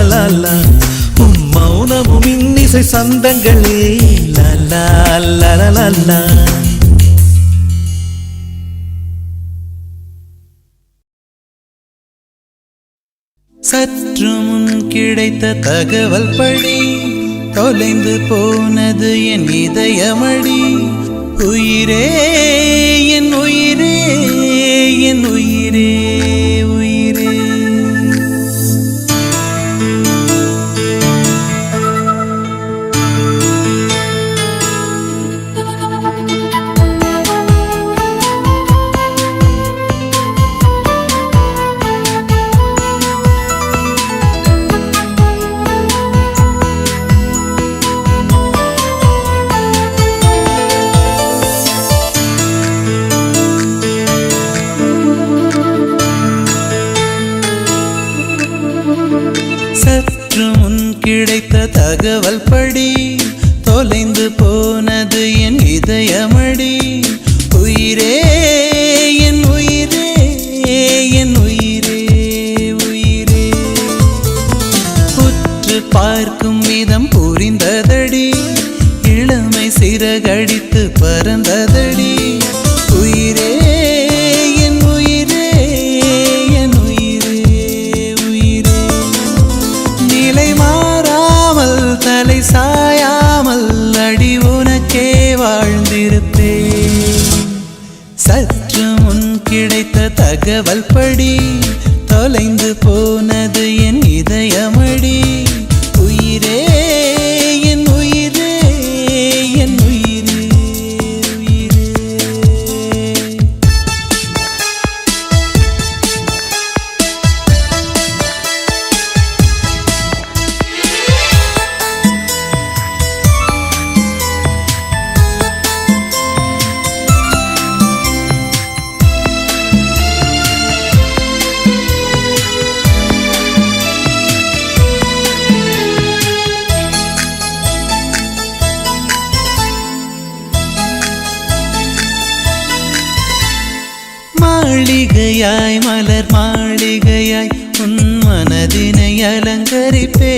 D: லாலா உன் மௌனமும் இன்னிசை சந்தங்களே லாலா லாலா
E: சற்று முன் கிடைத்த தகவல் படி தொலைந்து போனது என் இதயமடி உயிரே என் உயிரே என் உயிரே உயிரே தகவல் படி தொலைந்து போனது என் இதயமடி. உயிரே என் உயிரே என் உயிரே உயிரே. உற்று பார்க்கும் விதம் புரிந்ததடி, இளமை சிறகடித்து பறந்ததடி. உயிரே என் உயிரே என் உயிரே உயிரே. நிலை மாறாமல் தலை சாயாமல் அடி உனக்கே வாழ்ந்திருப்பேன். சற்று முன் கிடைத்த தகவல் படி தொலைந்து போனது என் இதயமடி. உயிரே என் உயிரே என் உயிரே உயிரே. மாளிகையாய் மலர் மாளிகையாய் உன் மனதினை அலங்கரிப்பே.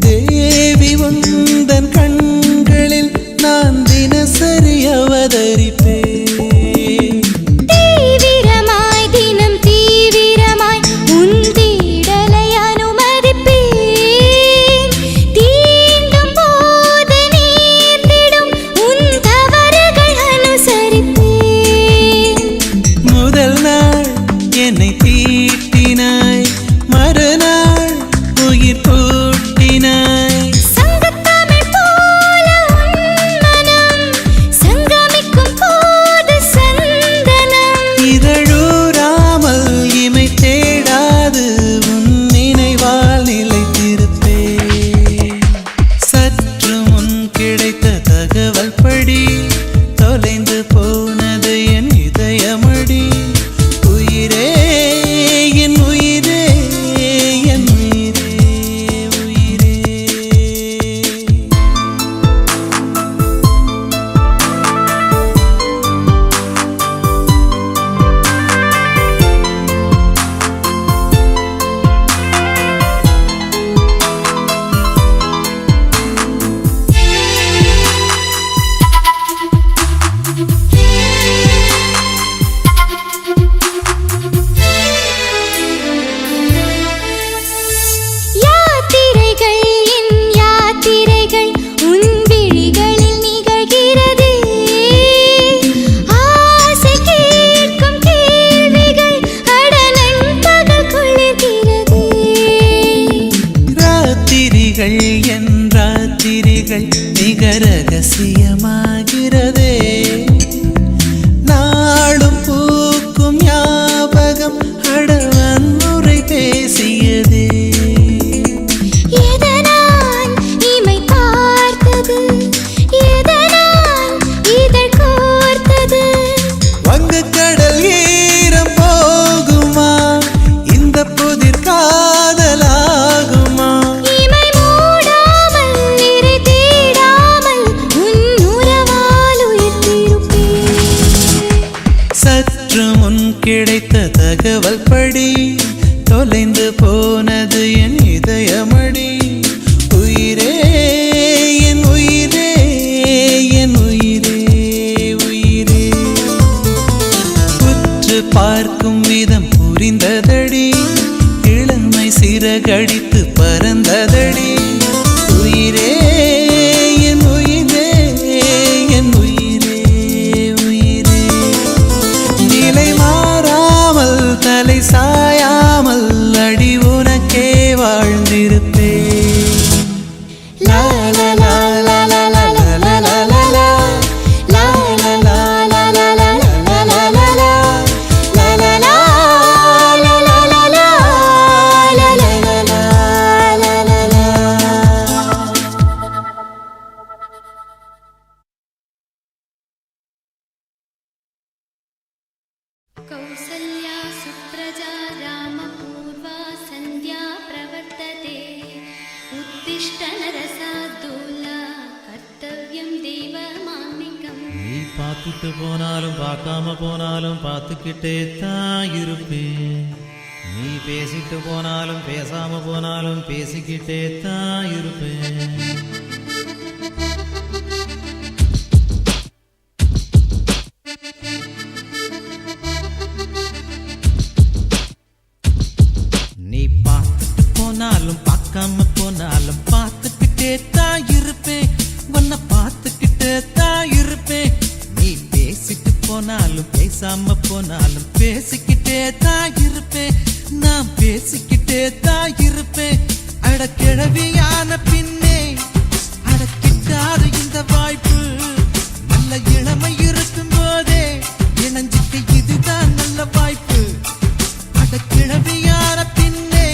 E: தேவி உந்தன் கண்களில் நான் தினசரி அவதரிப்பே.
H: தீவிரமாய் தினம் தீவிரமாய் உன் தீடலை அனுமதிப்பேன். தீண்டும் போது நீந்திடும் உன் தவறுகள் அனுசரிப்பேன்.
E: முதல் நாள் என்னை தீட்டினாய், மறுநாள் உயிர்
G: பார்த்துட்டு போனாலும் பார்க்காம போனாலும் பார்த்துக்கிட்டே தான் இருப்பேன். நீ பேசிட்டு போனாலும் பேசாம போனாலும் பேசிக்கிட்டே தான் இருப்பேன். நீ பார்த்துட்டு போனாலும் பார்க்காம போனாலும் பார்த்துக்கிட்டே தான் இருப்பேன். உன்னை பார்த்துக்கிட்டே தான் இருப்பேன். நீ பேசிட்டு போனாலும் பேசாம போனாலும் பேசிக்கிட்டே தான் இருப்பேன். நான் பேசிக்கிட்டே தான் இருப்பேன். அட கிழவியான பின்னே அடக்கிட்டாரு இந்த வாய்ப்பு. நல்ல இளமை இருக்கும் போதே இணைஞ்சிட்டு இதுதான் நல்ல வாய்ப்பு. அட கிழவியான பின்னே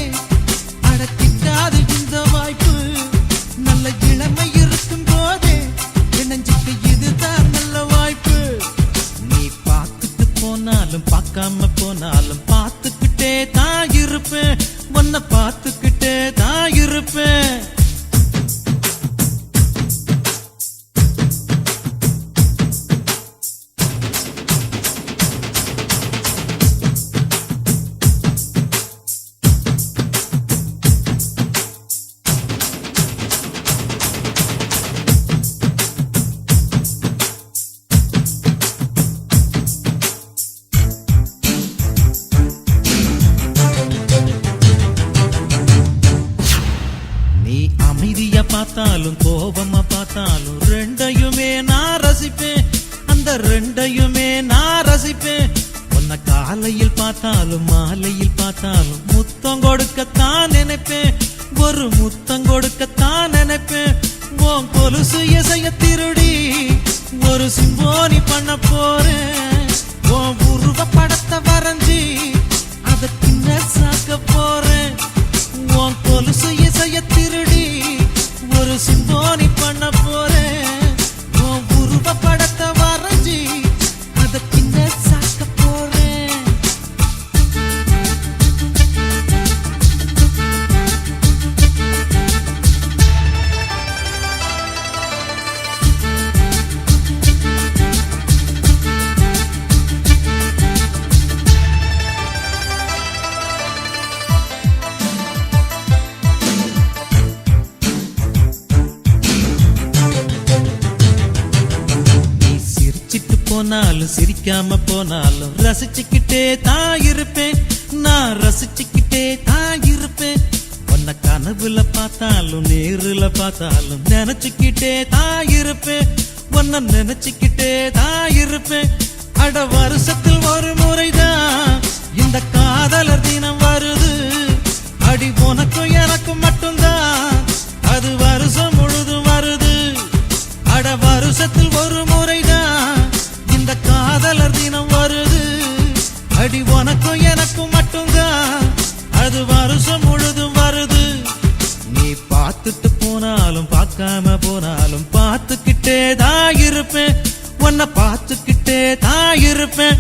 G: அடக்கிட்டாரு இந்த வாய்ப்பு. நல்ல இளமை இருக்கும் போதே இணைஞ்சிட்டு இதுதான் நல்ல வாய்ப்பு. நீ பார்த்துட்டு போனாலும் பார்க்காம போனாலும் பார்த்துக்கிட்டே தான் இருப்பேன். உன்னை பார்த்துக்கிட்டே தான் இருப்பேன். நீ அமைதியா பார்த்தாலும் கோபமா பார்த்தாலும் ரெண்டையுமே நான் ரசிப்பேன். அந்த ரெண்டையுமே நான் ரசிப்பேன். உன்னை காலையில் பார்த்தாலும் மாலையில் பார்த்தாலும் முத்தம் கொடுக்கத்தான் நினைப்பேன். ஒரு முத்தம் கொடுக்கத்தான் நினைப்பேன். உன் கொலுசு இசைய திருடி ஒரு சிம்போனி பண்ண போறேன். உன் உருவ படத்தை வரைஞ்சி அதை பின்ன சாக்க போறேன். உன் கொலுசு இசைய திருடி ஒரு சிம்போனி பண்ண போறேன். உன் உருவ படத்தை வரைஞ்சி அதை பின்ன சாக்க போறேன். நீ சிரிச்சிட்டு போனாலும் சிரிக்காம போனாலும் ரசிச்சுக்கிட்டே தான் இருப்பேன். நான் ரசிச்சுக்கிட்டே தான் இருப்பேன். உன்னை கனவுல பார்த்தாலும் நேருல பார்த்தாலும் நினைச்சுக்கிட்டே தான் இருப்பேன். உன்னை நினைச்சுக்கிட்டே தான் இருப்பேன். அட வருஷத்தில் ஒரு முறைதான் இந்த காதலர் தினம் வருது. அடி உனக்கும் எனக்கும் மட்டும்தான் அது வருஷம் முழுதும் வருது. அட வருஷத்தில் ஒரு முறைதான் இந்த காதலர் தினம் வருது. அடி உனக்கும் எனக்கும் மட்டும்தான் அது வருஷம் முழுதும் வருது. நீ பார்த்துட்டு போனாலும் பார்க்காம போனாலும் பார்த்துக்கிட்டே தான் இருப்பேன். உன்னை பார்த்துக்கிட்டே தான் இருப்பேன்.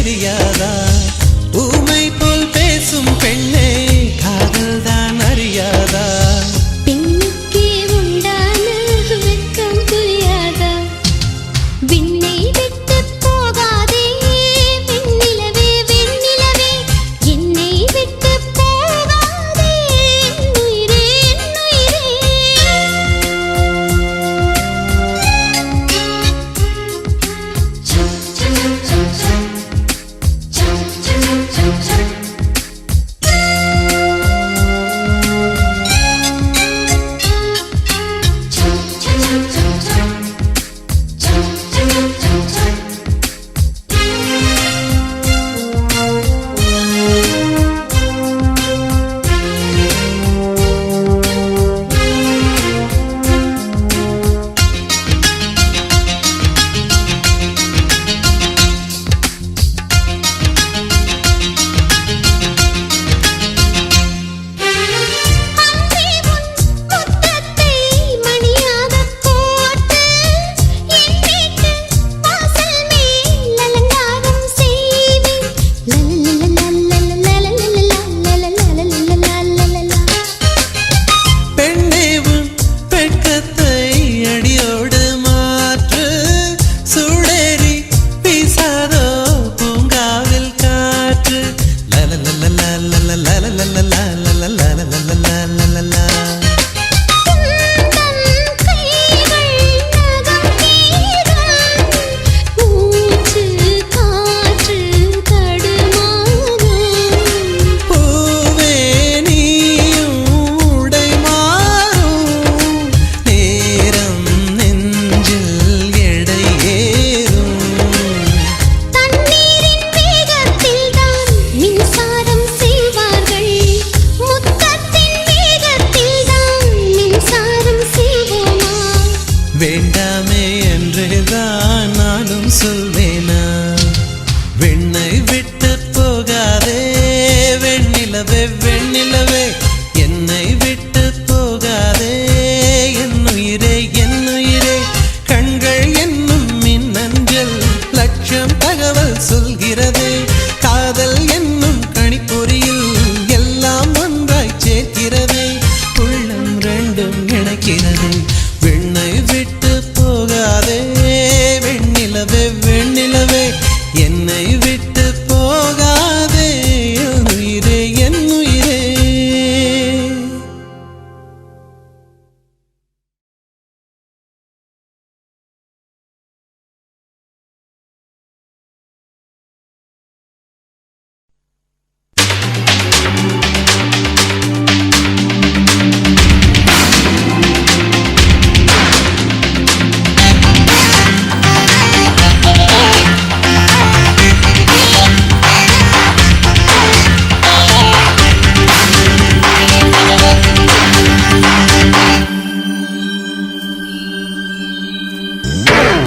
E: தெரியாதா ஊமை போல் பேசும் பெண்ணே காதல் தான் அறியாதா
H: பெண்ணுக்கே உண்டான வெட்கம் புரியாதா விண்ணை விட்டு போகாதே வெண்ணிலவே வெண்ணிலவே என்னை விட்டு போகாதே என்னுயிரே
E: வேண்டாமே என்றேதான் நானும் சொல்வேனா வெண்ணை விட்டு போகாதே வெண்ணிலவே வெண்ணிலவே என்னை விட்டு போகாதே என்னுயிரே என்னுயிரே கண்கள் என்னும் மின்னஞ்சல் லட்சம் தகவல் சொல்கிறதே காதல் என்னும் கணிப்பொறியில் எல்லாம் ஒன்றாய் சேர்க்கிறதே உள்ளம் ரெண்டும் இணைக்கிறது வெண்ணை விட்டு போகாதே வெண்ணிலவே வெண்ணிலவே என்னை விட்டு போகாதே என்னுயிரே என்னுயிரே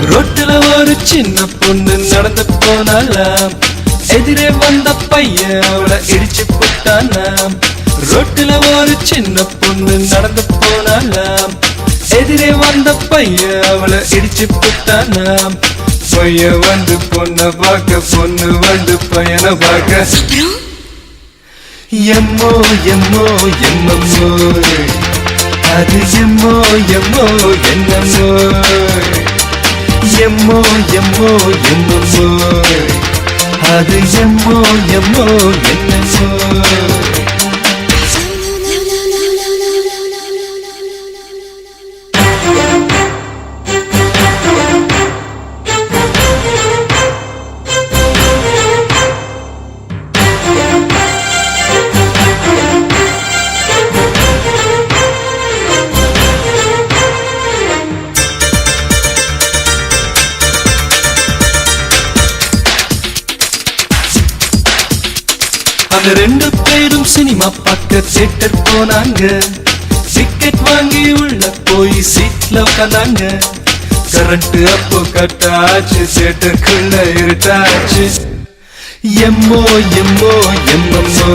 J: ரோட்டுல ஒரு சின்ன பொண்ணு நடந்து போனாலாம் எதிரே வந்த பையன் அவளை இடிச்சு போட்டானாம் ரோட்டுல ஒரு சின்ன பொண்ணு நடந்து போனாலாம் எதிரே வந்த பையன் அவளை இடிச்சு போட்டானாம் பையன் வந்து பொண்ணை பார்க்க பொண்ணு வந்து பையனை பார்க்க எம்மோ எம்மோ எம்மம்மோ அது எம்மோ எம்மோ என்னம்மோ எம்மோ எம்மோ எம்மம்மோ அது எம்மோ எம்மோ என்னம்மோ அந்த ரெண்டு பேரும் சினிமா பார்க்க தியேட்டர் போனாங்க டிக்கெட் வாங்கி உள்ள போய் சீட்ல உட்காந்தாங்க கரண்ட் அப்போ கட்டாச்சு தியேட்டருக்குள்ள இருட்டாச்சு எம்மோ எம்மோ எம்மம்மோ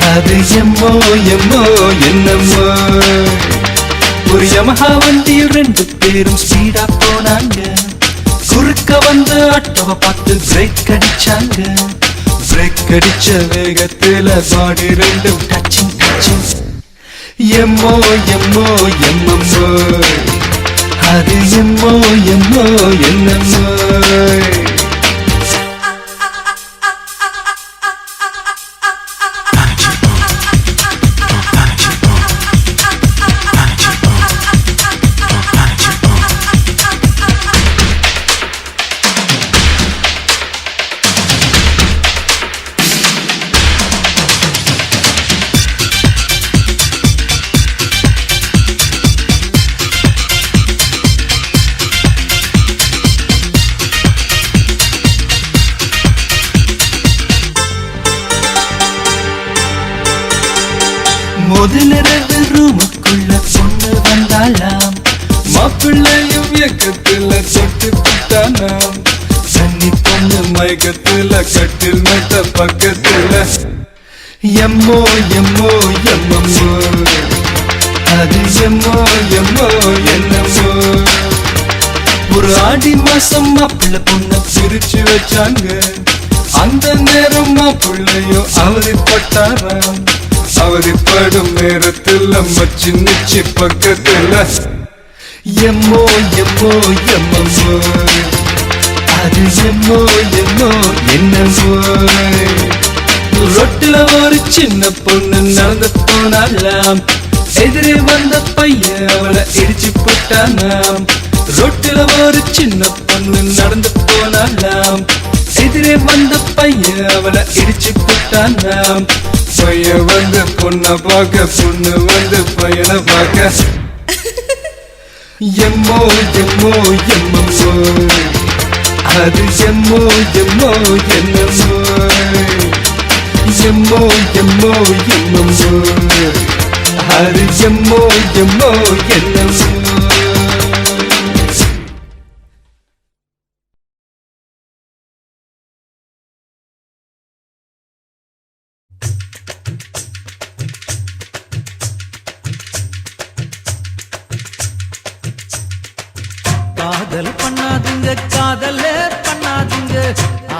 J: அது எம்மோ எம்மோ என்னம்மோ ஒரு யமஹா வண்டியில் ரெண்டு பேரும் ஸ்பீடா போனாங்க குறுக்க வந்த ஆட்டோவை பார்த்து பிரேக் அடிச்சாங்க.
I: பிரேக் அடிச்ச வேகத்துல பாடி ரெண்டும் டச்சிங் டச்சிங். எம்மோ எம்மோ எம்மம்மோ, அது எம்மோ எம்மோ என்னம்மோ.
J: முதலிரவு ரூமுக்குள்ள பொண்ணு வந்தாளாம்.
I: மாப்பிள்ளையும் இயக்கத்துல தொட்டு விட்டானாம். சன்னி பொண்ணு மயக்கத்துல கட்டில் மெத்த பக்கத்துல. எம்மோ எம்மோ எம்மம்மோ, அது எம்மோ எம்மோ என்னம்மோ.
J: ஒரு ஆடி மாசம் மாப்பிள்ளை பொண்ண
I: பிரிச்சு வச்சாங்க. அந்த நேரம் மாப்பிள்ளையோ அவதிப்பட்டாராம். அவதிப்படும் நேரத்துல மச்சி நிச்சி பக்கத்துல. எம்மோ எம்மோ எம்மம்மோ, அது எம்மோ எம்மோ என்னம்மோ.
J: ரொட்டில ஒரு சின்ன பொண்ணு நடந்து போனாலாம். எதிரே வந்த பையன் அவளை இடிச்சு போட்டானாம். ரொட்டில ஒரு சின்ன பொண்ணு நடந்து போனாலாம். எதிரே வந்த பையன் அவளை இடிச்சு போட்டானாம்.
I: பையன் வந்து பொண்ண பார்க்க, பொண்ணு வந்து பையனை பார்க்க. எம்மோ எம்மோ எம்மம்மோ, அது எம்மோ எம்மோ என்னம்மோ. எம்மோ எம்மோ எம்மம்மோ, அது எம்மோ எம்மோ என்னம்மோ.
E: காதல் பண்ணாதுங்க, காதலே பண்ணாதுங்க,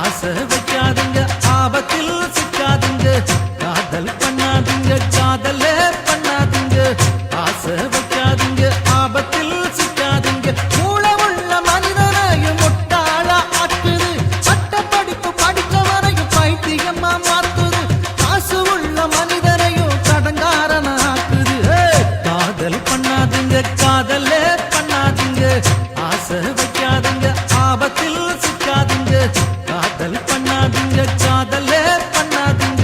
E: ஆசை வைக்காதுங்க, ஆபத்தில் சிக்காதுங்க. காதல் பண்ணாதுங்க, காதலே பண்ணாதுங்க, ஆசை வைக்காதுங்க, ஆபத்தில் சிக்காதுங்க. மூளை உள்ள மனிதனையும் முட்டாளா ஆக்குது, சட்ட படிப்பு படித்தவரையும் பைத்தியமா மாத்துது, காசு உள்ள மனிதனையும் கடங்காரன ஆக்குது. காதல் பண்ணாதுங்க, காதலே பண்ணாதுங்க, ஆசை வைக்காதுங்க, ஆபத்தில் சிக்காதுங்க. காதல் பண்ணாதுங்க, காதலே பண்ணாதுங்க,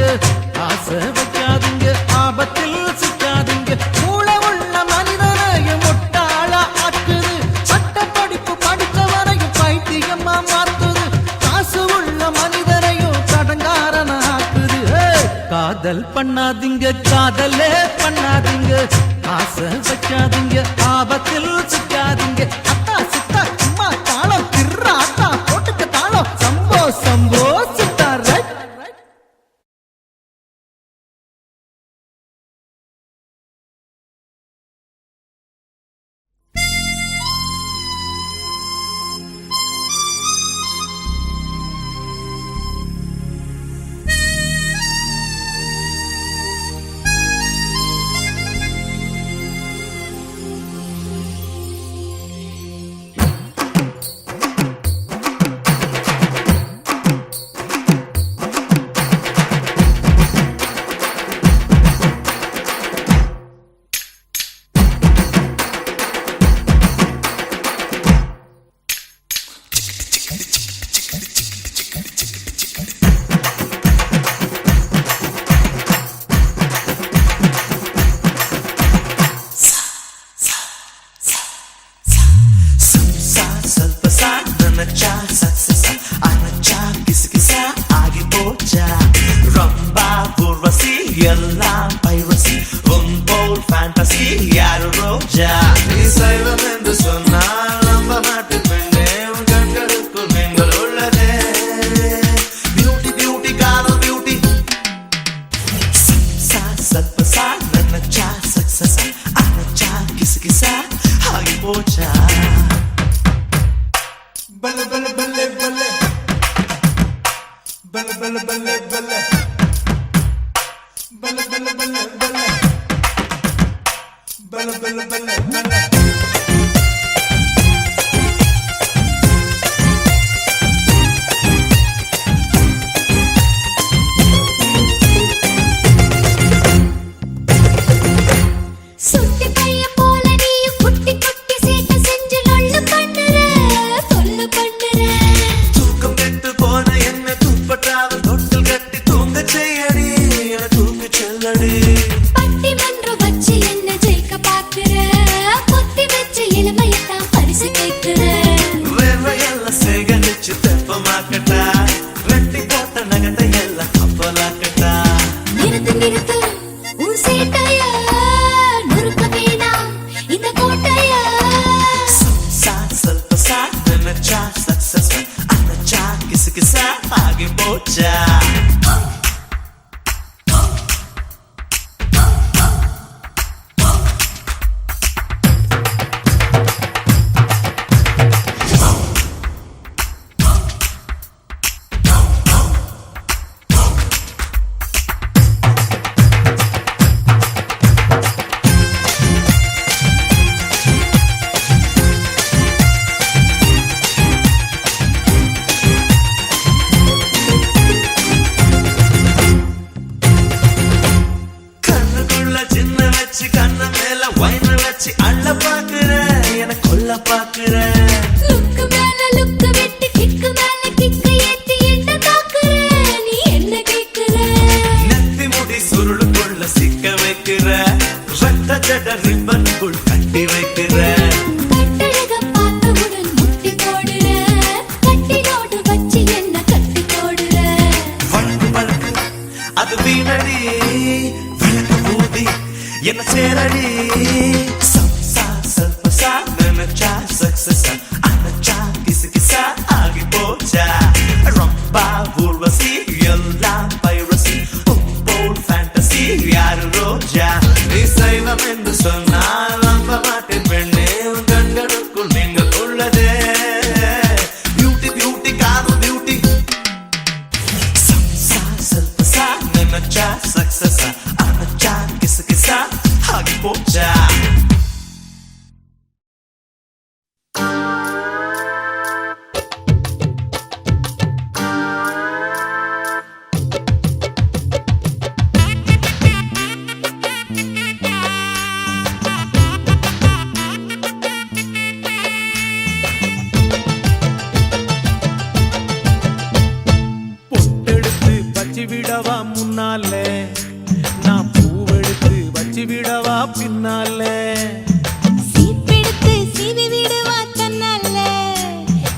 E: ஆசை வைக்காதுங்க, ஆபத்தில் சிக்காதுங்க. மூளை உள்ள மனிதனையும் முட்டாளா ஆக்குது, சட்ட படிப்பு படித்தவரையும் பைத்தியமா மாத்துது, காசு உள்ள மனிதனையும் கடங்காரன ஆக்குது. காதல் பண்ணாதீங்க, காதலே பண்ணாதீங்க, ஆசை வைக்காதீங்க, ஆபத்தில் சிக்காதீங்க. அத்தா சித்தா சும்மா தாளம் திர்றா அத்தா போட்டுக்க தாளம் சம்போ சம்போ சித்தா ரைட். எல்லாம் பைரசி உன் போல் ஃபேண்டசி யாரு ரோஜா. நீ சைவம் என்று சொன்னால் நம்ப மாட்டேன் பெண்ணே, உன் கண்களுக்குள் நீங்கள் உள்ளதே. பியூட்டி பியூட்டி காதல் பியூட்டி சல்பசா நன்னச்சா சக்சஸா அனச்சா கிசுகிசா ஆகி போச்சா. பல்ல பல்ல பல்ல பல்ல
H: சுட்டி பையன் போல நீயும் குட்டி குட்டி சேட்டை செஞ்சு லொள்ளு பண்ணுற தொல்லு பண்ணுற
E: தூக்கம் கெட்டு போன என்ன துப்பட்டாவல் தொட்டில் கட்டி தூங்க செய்யடி என தூங்க செல்லடி
H: பட்டிமன்றம் வச்சு என்ன ஜெயிக்க பாக்குற பொத்தி வச்சு இளமையத்தான் பரிசு கேட்கிற
E: வேர்வையெல்லாம் சேகரிச்சு தெப்பமாக்கட்டா வெட்டி போட்ட நகத்தை எல்லாம் கப்பலாக்கட்டா
H: நிறுத்து நிறுத்து உன் சேட்டைய நொறுக்க வேணாம் இந்த கோட்டைய
E: சா ಸ್ವಲ್ಪ சா நினைச்சா சக்சஸ் அனச்சா கிசு கிசா ஆகி போச்சா கண்ணுக்குள்ள சின்ன வச்சு கண்ண மேல வைன வச்சு அள்ள பாக்குற என கொல்ல பாக்குற
H: லுக்கு மேல லுக்கு வெட்டி கிக்கு மேல கிக்கு ஏத்தி என்ன தாக்குற நீ என்ன கேக்குற
E: நெத்தி முடி சுருளுக்குள்ள சிக்க வைக்கிற ரத்த ஜட ரிப்பனுக்குள் கட்டி வைக்கிற
H: கட்டழக பார்த்தவுடன் முட்டி போடுற கட்டிலோடு வச்சு என்ன கட்டி போடுற
E: வழக்கு வழக்கு அது வீணடி விளக்கு ஊதி என்ன சேரடி சம்சா ಸ್ವಲ್ಪ சா நினைச்சா சக்சஸ் அனச்சா கிசு கிசா ஆகி போச்சா ரொம்ப ஊர்வசி எல்லாம் பைரசி போல் ஃபேண்டசி யாரு ரோஜா நீ சைவம் என்று சொன்னால் நம்ப மாட்டேன் பெண்ணே உன் கண்களுக்குள் நீங்கள் உள்ளதே பியூட்டி பியூட்டி காது பியூட்டி சம்சா ಸ್ವಲ್ಪ சா நினைச்சா சக்சஸ் அனச்சா கிசு கிசா ஆகி போச்சா
D: பொட்டெடுத்து வச்சு விடவா முன்னாலே நான் பூவெடுத்து வச்சு விடவா பின்னாலே
C: சீப்பெடுத்து சீவி விடுவா தன்னால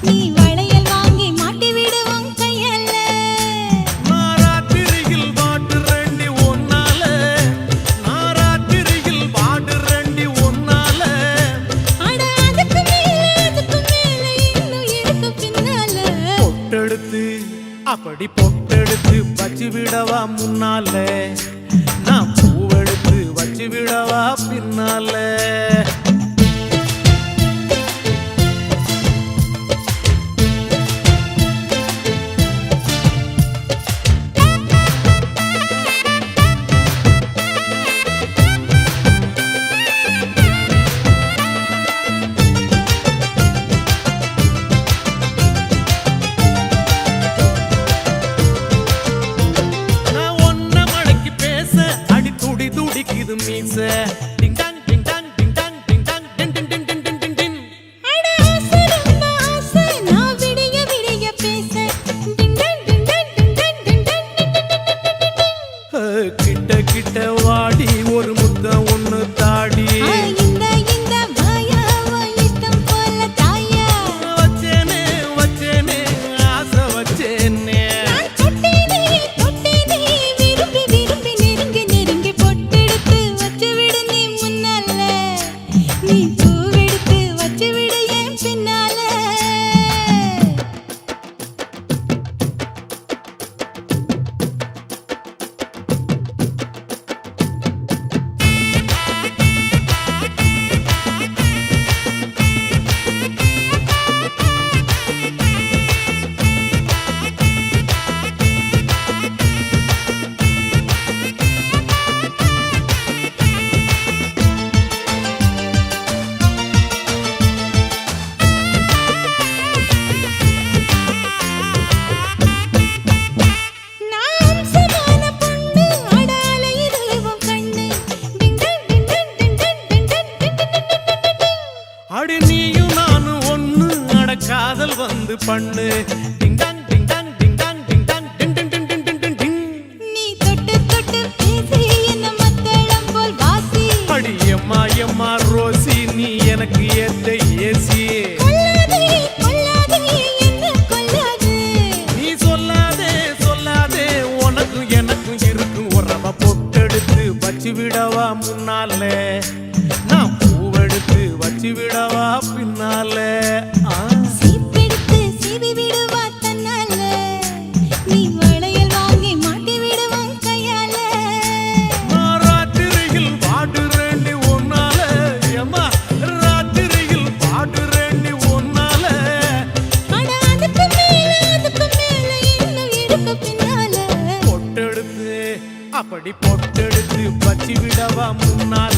C: நீ வளையல் வாங்கி மாட்டி விடுவான் கையால
D: நாராத்திரியில் வாட்டு ரெண்டி ஒன்னால நாராத்திரியில் வாட்டு ரெண்டி ஒன்னால
C: அட அதுக்கு மேல இன்னும் இருக்கு பின்னால
D: பொட்டெடுத்து அப்படி பொட்டெடுத்து வச்சு விடவா முன்னாலே நான் பூவெடுத்து வச்சு விடவா பின்னாலே நான் ஒன்ன மடக்கி பேச அடி துடி துடிக்குது மீச டிங் டாங் டிங் டாங்
J: வந்து பண்ணு ding dong ding dong ding dong ding dong ding ding ding ding ding ding ding.
C: நீ தொட்டு தொட்டு பேசி என்ன மத்தளம் போல் வாசி.
J: அடி எம்மா எம்மா ரோசி நீ எனக்கு ஏத்த ஏசி.
C: கொல்லாதே கொல்லாதே என்ன கொல்லாதே.
J: நீ சொல்லாதே சொல்லாதே உனக்கும் எனக்கும் இருக்கும் உறவ பொட்டெடுத்து வச்சு விடவா முன்னாலே நான் பூவெடுத்து வச்சு விடவா பின்னாலே.
C: சீப்பெடுத்து சீவி விடுவா தன்னால. நீ வளையல் வாங்கி மாட்டி விடுவான் கையால.
J: நான் ராத்திரியில் பாடுறேன்னு ஒன்னால ஏமா ராத்திரியில் பாடுறேன்னு ஒன்னால.
C: அட அதுக்கு மேல இன்னும் இருக்கு பின்னால.
J: பொட்டெடுத்து அப்படி பொட்டெடுத்து வச்சு விடவா முன்னால